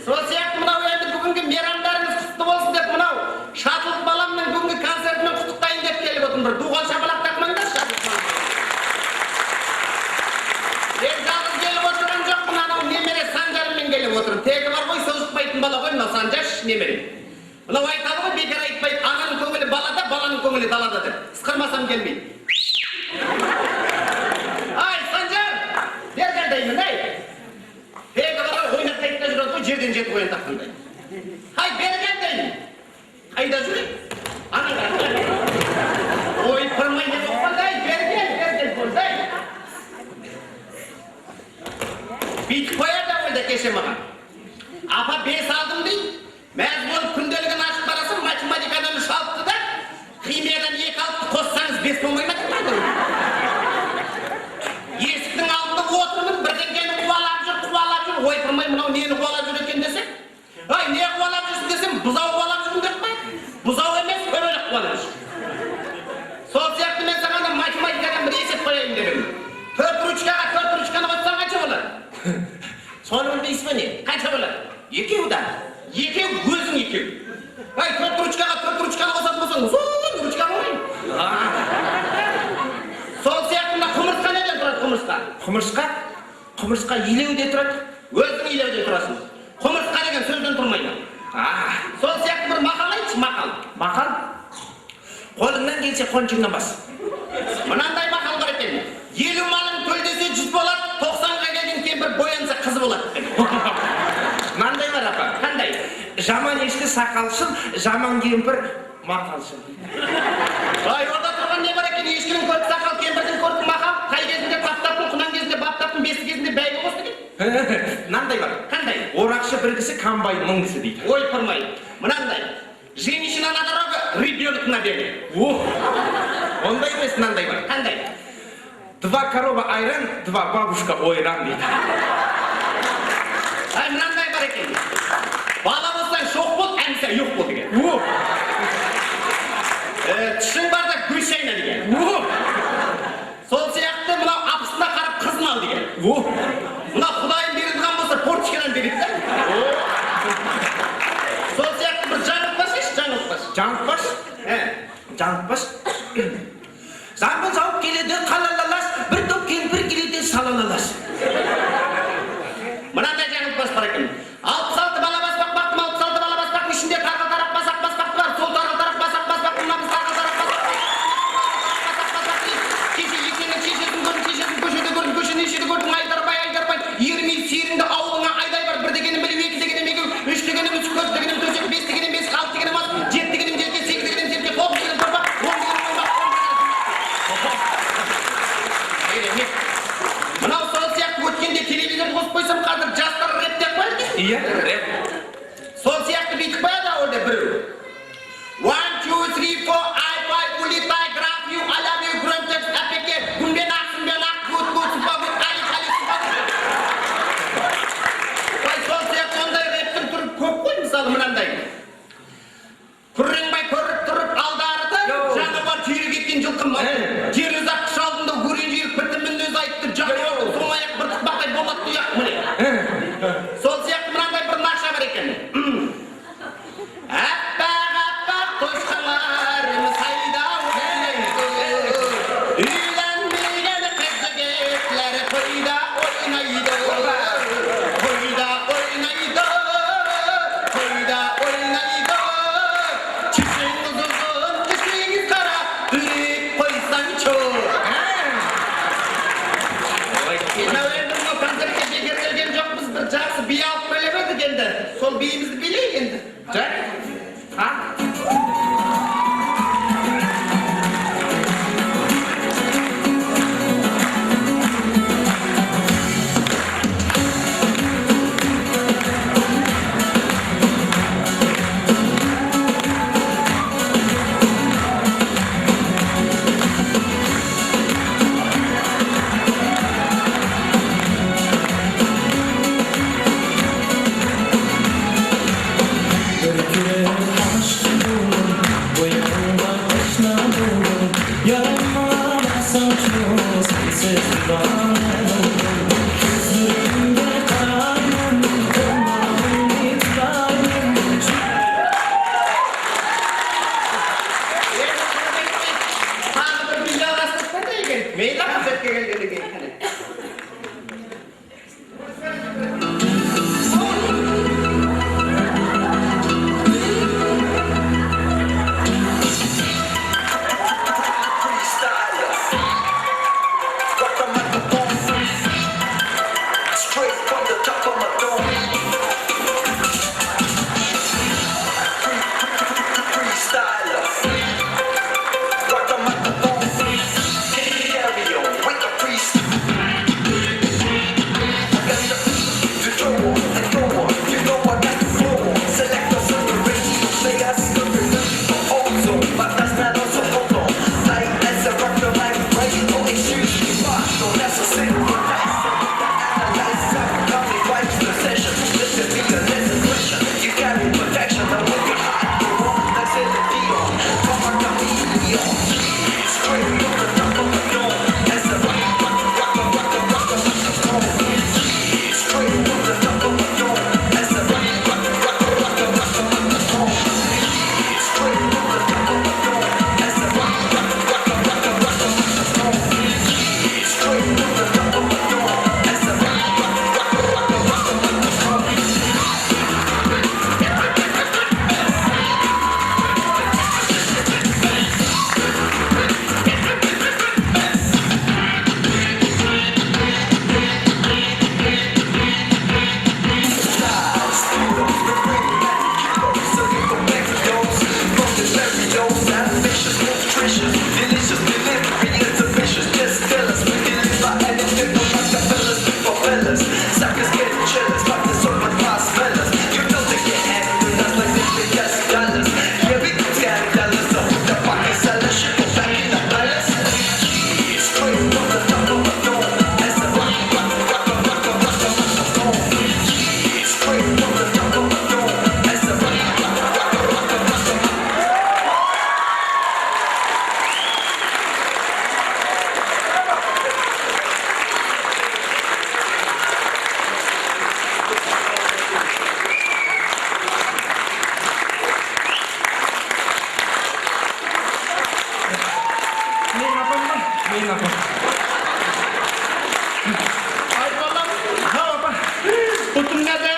Sosyal mına uyandı bugünkü meramlarınız kutlu olsun dep bir duğal şapalak takmanglar. Ben жалғыз келіп отырған жоқпын, анау немере Санжармен келіп отырмын. Тегі бар ғой, созықпайтын бала ғой, мынау Санжаш немере. Мынау айтады ғой, бекер айтпайды, ананың көңілі балада, баланың көңілі далада деп. Сықырмасам келмейді. Ай, Санжар! Бер деймін, ай! Тегі бар ғой, ойнап тайтта жүреді ғой, жерден жетіп ойын таққандай. Ай, бер деймін! Қайда жүрек? Ой, пырмай не болғандай, бер болдай! Бүйтіп қояр да ойда кеше маған. Апа 5 алдым дейді, мәз болып күнделігін ашып барасың, математикадан 3 алыпты да, химиядан 2 алыпты, қоссаңыз 5 болмай ма дейді. Есіктің алдында отырмын, бірдеңкені қуалап жүр, ой тұрмай мынау нені қуалап жүр екен десек. Ай, не қуалап жүрсің десем, бұзау қуалап жүрмін деп қой. Бұзау емес, көбелек қуалап жүр. Сол сияқты мен саған математикадан бір есеп қояйын дедім. 4 ручкаға 4 ручканы қоссаң қанша болады? Соны білмейсіз бе не? Қанша болады? 2 да. 2 өзің 2. Ай, 4 ручкаға 4 ручканы қосатын болсаң, ұзын ручка болайын. Сол сияқты мына құмырсқа неден тұрады, құмырсқа? Құмырсқа илеуде тұрады. Өзің илеуде тұрасың. Құмырсқа деген сөзден тұрмайды. Сол сияқты бір мақал айтшы, мақал. Мақал? Қолыңнан келсе қоншыңнан бас. Мынандай мақал бар екен. 50 малың төлдесе 100 болады, 90-ға келген кемпір боянса қыз болады. Мынандай бар апа. Қандай? Жаман ешкі сақалшыл, жаман кемпір мақалшыл. Ай, орда тұрған не бар екен? Ешкінің көріп сақал, кемпірдің көріп мақал, қай кезінде таптаптың, құнан кезінде баптаптың, бесі кезінде бәйгі қосты екен. Мынандай бар. Қандай? Орақшы бір кісі, комбайн 1000 кісі дейді. Ой, тұрмай. Мынандай. Женщина на дорогу, ребенок на беге. Ондай емес, мынандай бар. Қандай? 2 корова айран, 2 бабушка ойран дейді. Ай, мынандай бар екен. Бала болсаң шоқ бол, әнсі ұйық бол деген. Тішің барда гүл шайна деген. Сол сияқты мынау апысына қарап қызын ал деген. Мынау құдайын берілген болса портичкадан береді да. Сол сияқты бір жаңылтпаш еш, жаңылтпаш. Жаңылтпаш? Замбыл жауып келеді, қалалалас, бір топ кемпір келеді, салалалас. Мынандай жаңылтпаш бар екен. 66 бала баспақ бақтым, 66 бала баспақтың ішінде тарғыл тарап басақ баспақты бар. Сол тарғыл тарап басақ баспақтың намыз тарғыл тарап басақ кеше екенің шешесін көрдің, шешесін көшеде көрдің, көшені ешеді көрдің, айдарбай, ермей серіңді ауылыңа айдай бар. 1 дегенім біліп, 2 дегенім екеу, 3 дегенім 3 көз дегенім төсек, 5 дегенім 5, 6 дегенім аз, 7 дегенім 7, 8 дегенім 7, 9 дегенім торпақ, 10 дегенім оймақ. Мынау сол сияқты өткенде телевизор қосып қойсам, қазір жастар рэп деп қояды. Иә, рэп. Сол сияқты бүйтіп қояды ауылда біреу. 1, 2, 3, 4, ай, улетай, граф, ю, I love you, громче, әпеке, гүмбен ақ, гуд, сұпа, али, сұпа. Сол сияқты ондай рэптің түрі көп қой, мысалы мынандай. Күрреңбай көріп тұрып алдарыды, жаңа бар түйірі кеткен жылқым бар. Жер ұзақ күш алдында көрен жүйрік бітімін өзі айтты, жаңа орды, соң аяқ бір тұқпақтай болады тұяқ міне. Сол сияқты мынандай бір нақша бар екен. Аппақ қошқаларымыз қайда ойнайды, үйленбеген қыз-жігітлер қойда ойнайды, Чешеңіз ұзын, түсеңіз қара, үреп қойсаң чоқ. Нәуендің концертке бекер келген жоқпыз, бір жақсы from the top of my dome. Freestyler, rock the microphone. Carry on with the freestyle. I got the throw on and go on. You know I got the flow on. Select the separate. Play us also, but that's not also hold on. Like as I rock the mic, right? No excuse me, but no necessary. You carry protection, I'm with your heart. The one that's in the deal. Come on, come on. Straight from the top of the dome. As the rock, straight from the top of the dome. As the rock, straight from the top of the dome. As the rock, straight from the top of the dome. As the rock. Suckers getting jealous, pockets open, past fellas. You know they get acting up like they pay us dollars. Yeah, we got $10, so the pocket seller shit go back in the palace. Straight from the top of the dome, as the rock, straight from the top of the dome, as the rock. Ay balam, ha apa? Betul nggak deh?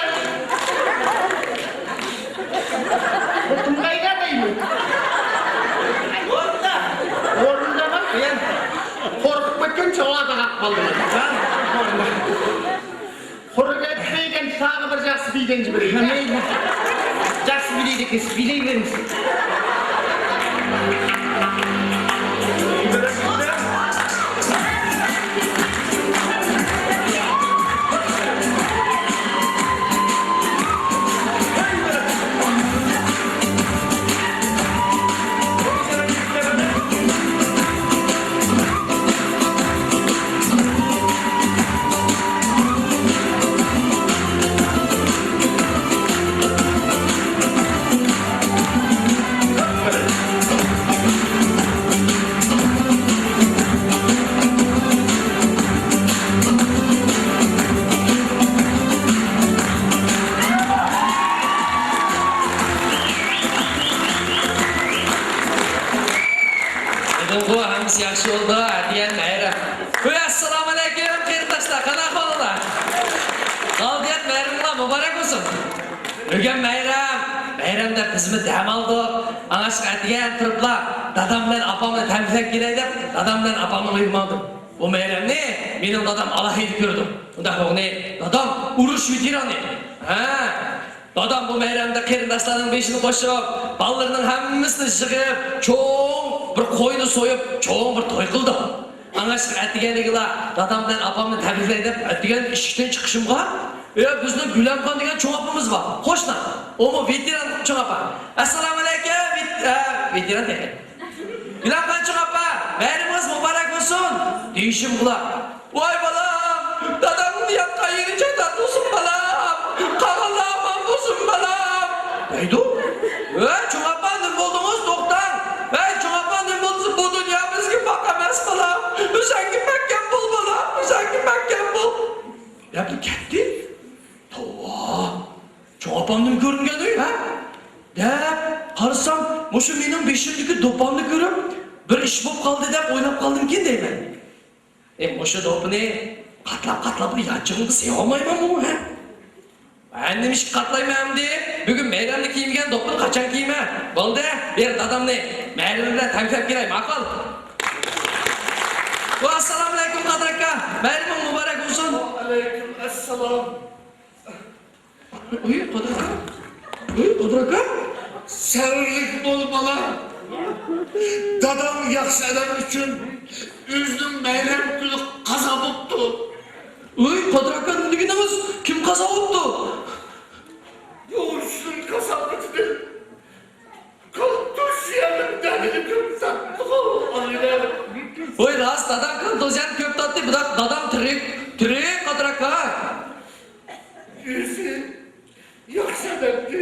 Betul nggak ya ini? Orunda bak ya. Korkup ketken çoğu takak kaldı. Korkup etmeyken sana bir jaksı bilgen jibireyim. Jaksı bileydi kes, bileyim misin? Bu hangisi yaxshi oldu diyen meyre. Assalamu alaikum qeyirdaşlar, qanaqa holinglar? Qaldiyat meyramlar mübarek olsun. Bugun meyramda bizmi dam oldik. Anashqa atigan turiblar. Dadam bilan apamni tabriklab kelay deb, dadam bilan apamni uyumadim. Bu meyramni mening dadam alohida ko'rdim. Unda o'g'ni dadam urush veterani. Dadam bu meyramda qeyirdaşlarning beshini qo'shib, ballarning hammasini yig'ib, cho'ng bir qo'yni so'yib, cho'ng bir to'y qildi. Anashqa atiganiga dadam bilan apamni tabriklay deb, atigan eshikdan chiqishimga, bizning Gulamxon degan cho'ng opamiz bor. Qo'shna. O'mi veteran cho'ng opa. Assalomu alaykum. Veteran ekan. Gulamxon cho'ng opa, bayramingiz muborak bo'lsin. Deyishim bular. Voy bolam, dadamni yoqqa yericha tatlusin bolam. Qag'allam bo'lsin bolam. Neydi? Cho'ng opa, nima bo'ldingiz? To'xtang. Cho'ng opa, nima bo'ldi? Bu dunyo bizga boq emas bolam. O'zangi mahkam bo'l bolam. O'zangi mahkam bo'l. Gapni ketdi. Cho'ng opamni ko'ringani, ha? Deb qarasam, mushu mening 5-ki do'ponni ko'rib, bir ish bo'lib qoldi deb o'ylab qoldim-kin deyman. Mushu do'pni qatlab bir yachimni seva olmayman bu, ha? Ben demiş katlaymayam deb, bugun meyramni kiyimgan do'ppini qachon kiyman? Bo'ldi, ber dadamni meyram bilan taklif kelay, ma'qul. Assalomu alaykum qadr aka. Bayraming muborak bo'lsin. Aleyküm salam. Uy, Qodiraka. Uy, Qodiraka. Səvirlik bol bala. Dadam yaxşı adam üçün özünün məyrəm günü qaza buldu. Uy, Qodiraka deganimiz kim qazo bo'ldi? Yoğursun kasabıcıdı. Kalktuş yanımdan gidip sattı o. Aynen. Uy, rast dadam qildo'zan ko'p tatdi, bu dadam tirik Qodiraka. Yüzü yaxşı adamdı.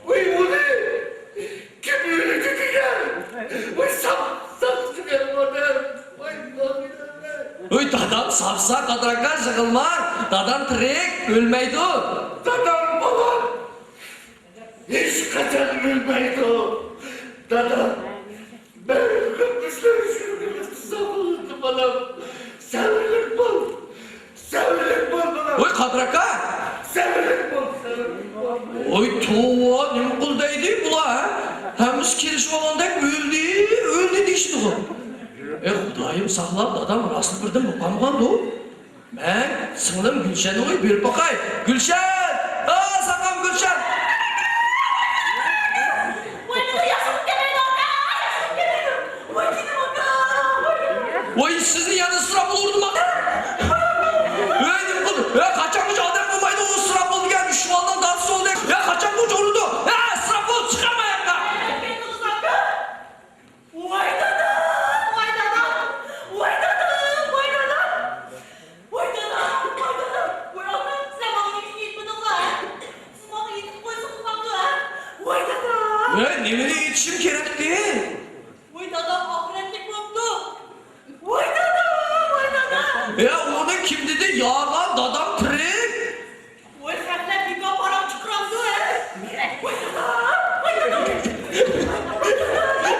Uy bunu kim öğretti gel. Uy sapçı gel bana. Uy Uy, dadam sapsa Qodiraka yig'ilma. Dadam tirik, o'lmaydi. Dadam baba. Hiç kaçan ölmeydi o. Dadam. Ben köpüşler şürgülü tuzak olurdu bana. Sevilik bol. Sevilik bol bana. Uy, Qodiraka. Sevilik bol. Sevilik bol. Oy, tova, nima qildaydi bular? Hamiz kelishib olgandek o'ldi deyishdi bu. Xudoyim saqlab, dadam rostli birdan bo'lganmi? Men singlim Gulshanni qo'yib berib boqay. Gulshan! Saqam Gulshan! Voy, sizni yana sirab olurdim aka. Nima qildi? Qachongacha odam bo'lmaydi, u sirab bo'lgan dushmandan darsi oldi. Qachongacha urdi? Sirab bo'lib chiqaman yoqqa. Nimani yetishim kerakdi? Onu kim dedi? Yağlan dadam tirik.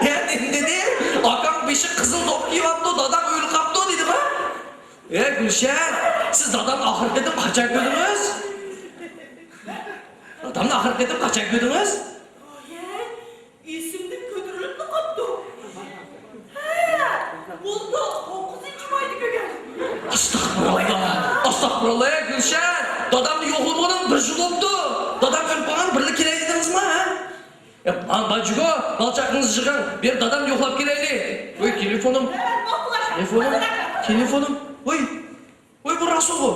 Ne dedi? Akam beşi kızıl top giyipti, dadam öyle kaptı dedi mi? Gülşen, siz dadam ahir dedim kaçak gördünüz? Dadamla ahir dedim kaçak gördünüz? Astagfirullah ya Gülşen. Dadamni yo'qlamadan bir yil bo'ldi. Dadam o'lib qolgan, birga kelay dedingizmi? Bajugo, balchaqingizni yig'ing. Ber dadam yo'qlab kelaylik. Voy, telefonim. Voy, bu Rasul bu.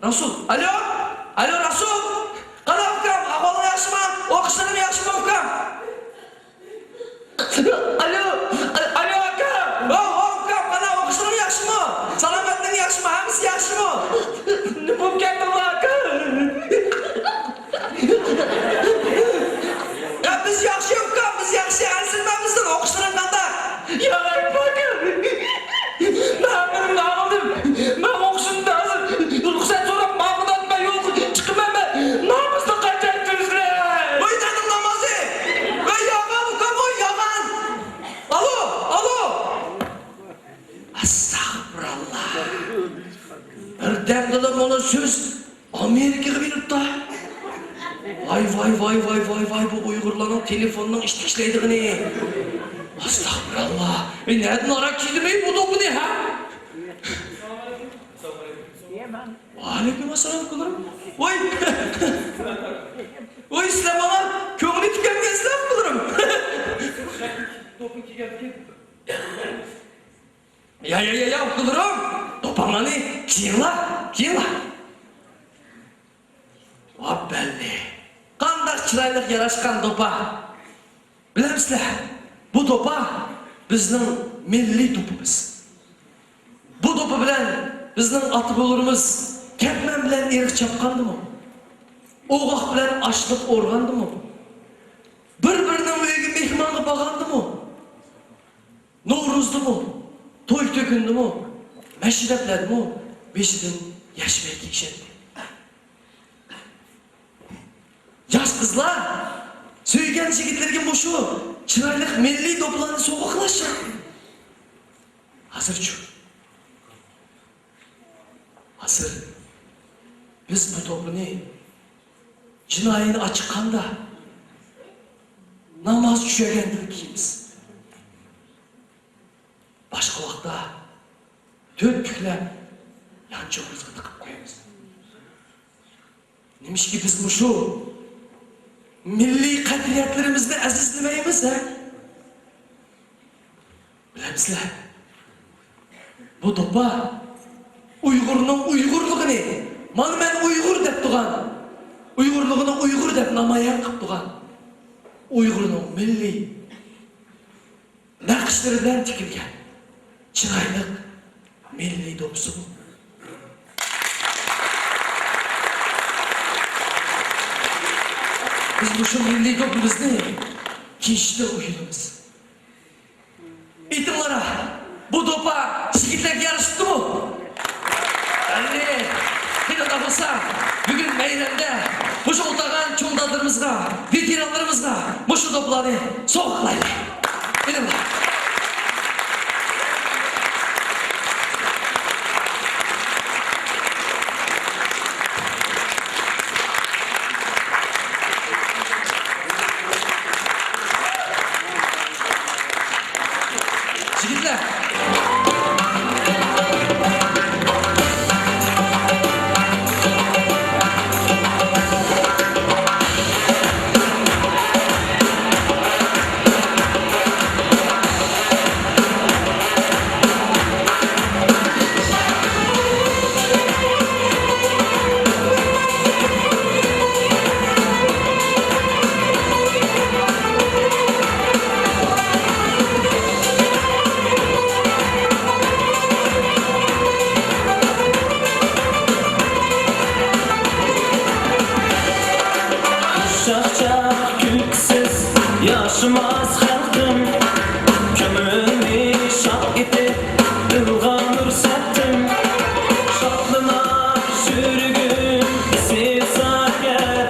Rasul. Alo Rasul. Qani ukam, ahvoling yaxshimi? O'qishlarim yaxshimi ukam? Alo ukam. Ukam, qani o'qishlarim yaxshimi? Salomatlik yaxshimi? Hammasi yaxshimi? Nima bo'lib ketdi bu aka? Biz yaxshi ukam, biz yaxshi ansilmamizdir, o'qishlarim qanday? Yo'q, aka. Men o'qishimda ruxsat so'rab ma'murdan men yo'q chiqmayman. Namusni qancha ko'zlar. Voy dedim namozi. Voy yog'an ukam, voy yog'an. Alo. Astagfirullah. Birdamda mana so'z Amerikaga beribdi. Vay, bu Uyg'urlarning telefonining ishlaydigini. Astagfirullah. Nereden ara kilmeyi bu topu ne ha? Aleykümselam kullarım. Vay. Vay İslam ağa. Köğünü tükenmeyen İslam kullarım. Ya kullarım. Topanlanı. Kiyinla. Vay belli. Qandak çıraylık yaraşkan topa. Bilemizler. Bu topa bizning milliy topimiz. Bu topa bilan bizning ota-bobolarimiz ketman bilan erik chopqandimi? O'g'oq bilan ashliq o'rgandimi? Bir-birining uyiga mehmonga borgandimi? Navro'zdimi? To'y to'kindimi? Mashhurlatladimi? Beshidan yashmay kiyishadi. Yosh qizlar söygen yigitlarga bu shu chiroyli milliy to'plarni sovg'a qilishadi. Hazır biz bu to'pni jinoyini ochiqqanda namoz tushaganda kiyamiz. Boshqa vaqtda to'rt puklab yançığımızga tıkıp koyamiz. Nemişki biz muşu milli qadriyatlarimizni azizlamaymiz ha? Bilamizlar. Bu topa Uyg'urning Uyg'urligini, mana men Uyg'ur deb turgan, Uyg'urligini Uyg'ur deb namoyon qilib turgan Uyg'urning milliy naqshlari bilan tikilgan chiroyli milliy do'pisi bu. Biz bu şu milliy do'pimizni kiyishda o'yinimiz. Aytinglar, bu do'pa yigitlarga yarashibdimi? Anne, qanday bo'lsa, bugun bayramda o'sha o'tirgan cho'ndalarimizga, veteranlarimizga o'sha do'plarni sovg'alaylik. Aytinglar. Yigitlar. Şahşah külksiz yaşamaz halkım Kömürünü şak edip ılğanır sattım Şaklına sürgün siz aker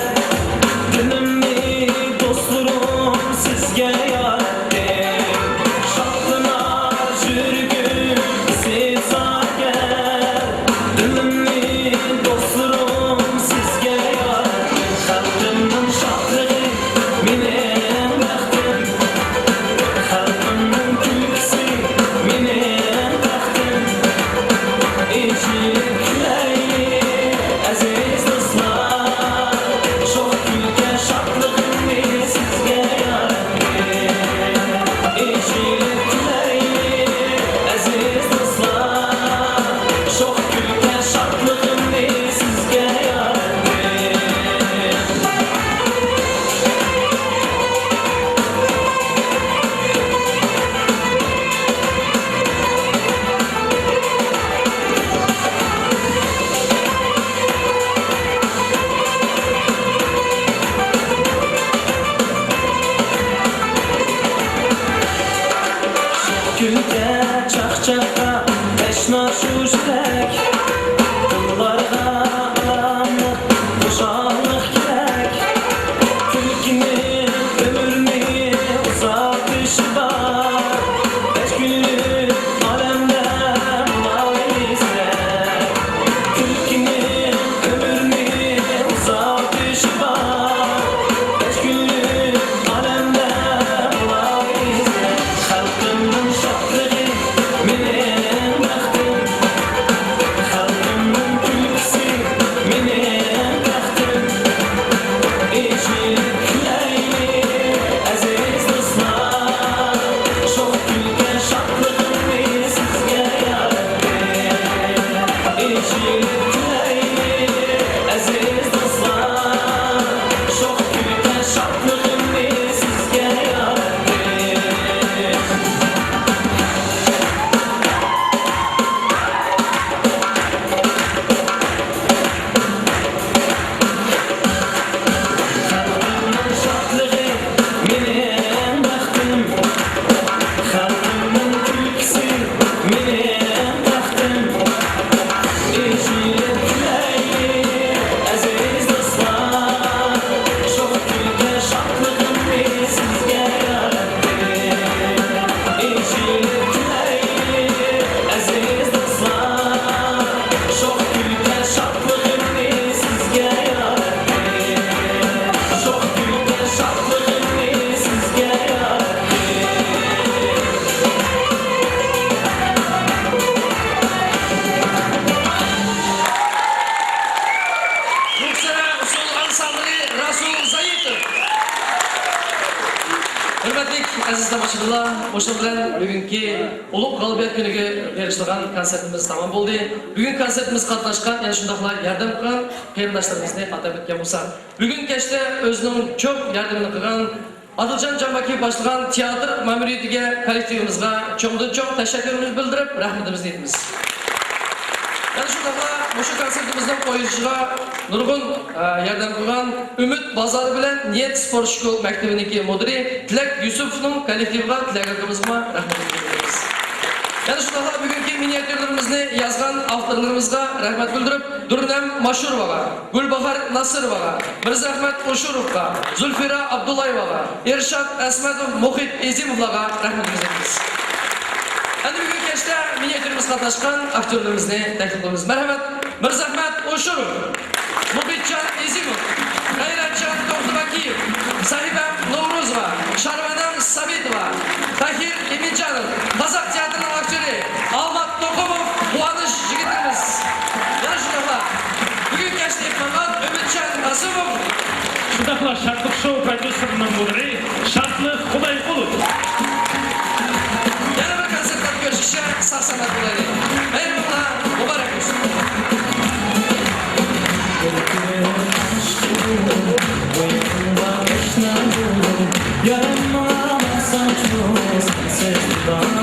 Günümü dostluğum sizge yar ettim Şaklına sürgün siz aker Günümü dostluğum sizge yar ettim Halkımın şahlığı benim bəxtim aziz tomoshabinlar, o'sha bilan bugungi ulug' g'olibiyat kuniga berishilgan konsertimiz tamom bo'ldi. Bugun konsertimiz qatnashgan, yana shundaqlar yordam qilgan qarindoshlarimizni atab o'tgan bo'lsak, bugun kechda o'zining ko'p yordamini qilgan Adiljon Jambaki başlagan teatr ma'muriyatiga, kollektivimizga cho'ngdan-cho'ng tashakkurimizni bildirib, rahmatimizni aytamiz. Yana shundaqla o'sha konsertimizning qo'yilishiga nurg'un yordam qilgan Umid bozori bilan Niyat sport shkol maktabiniki mudiri Tilak Yusufning kollektiviga tilaklarimizni rahmatimizni bildiramiz. Yana shundaqla bugungi miniatyurlarimizni yozgan avtorlarimizga rahmat bildirib, Durnam Mashurovaga, Gulbahar Nasirovaga, Mirzahmat Qoshurovga, Zulfira Abdullayevaga, Ershad Asmadov Muhit Ezimovlarga rahmatimizni aytamiz. Endi bugun kechda miniatyurimiz qatnashgan aktyorlarimizni taklif qilamiz. Marhamat, Mirzahmat Qo'shurov, Muhitjon Ezimov, G'ayratjon To'xtabakiyev, Sahiba Nowrozova, Sharvanam Sabitova, Tahir Eminjanov, Qozoq teatrining aktyori Almat To'qimov, Quvonish yigitimiz. Yana shunaqlar. Bugun kechda mehmon Umidjon Nasibov, Shundaqla Shartliq show prodyuserining mudiri Shartliq Xudoyqulov. yana bir konsertda görüşüşe sağ-salamat bo'laylik. Hayırlar, muborak bo'lsin. Yaranma, sen çok sevdan.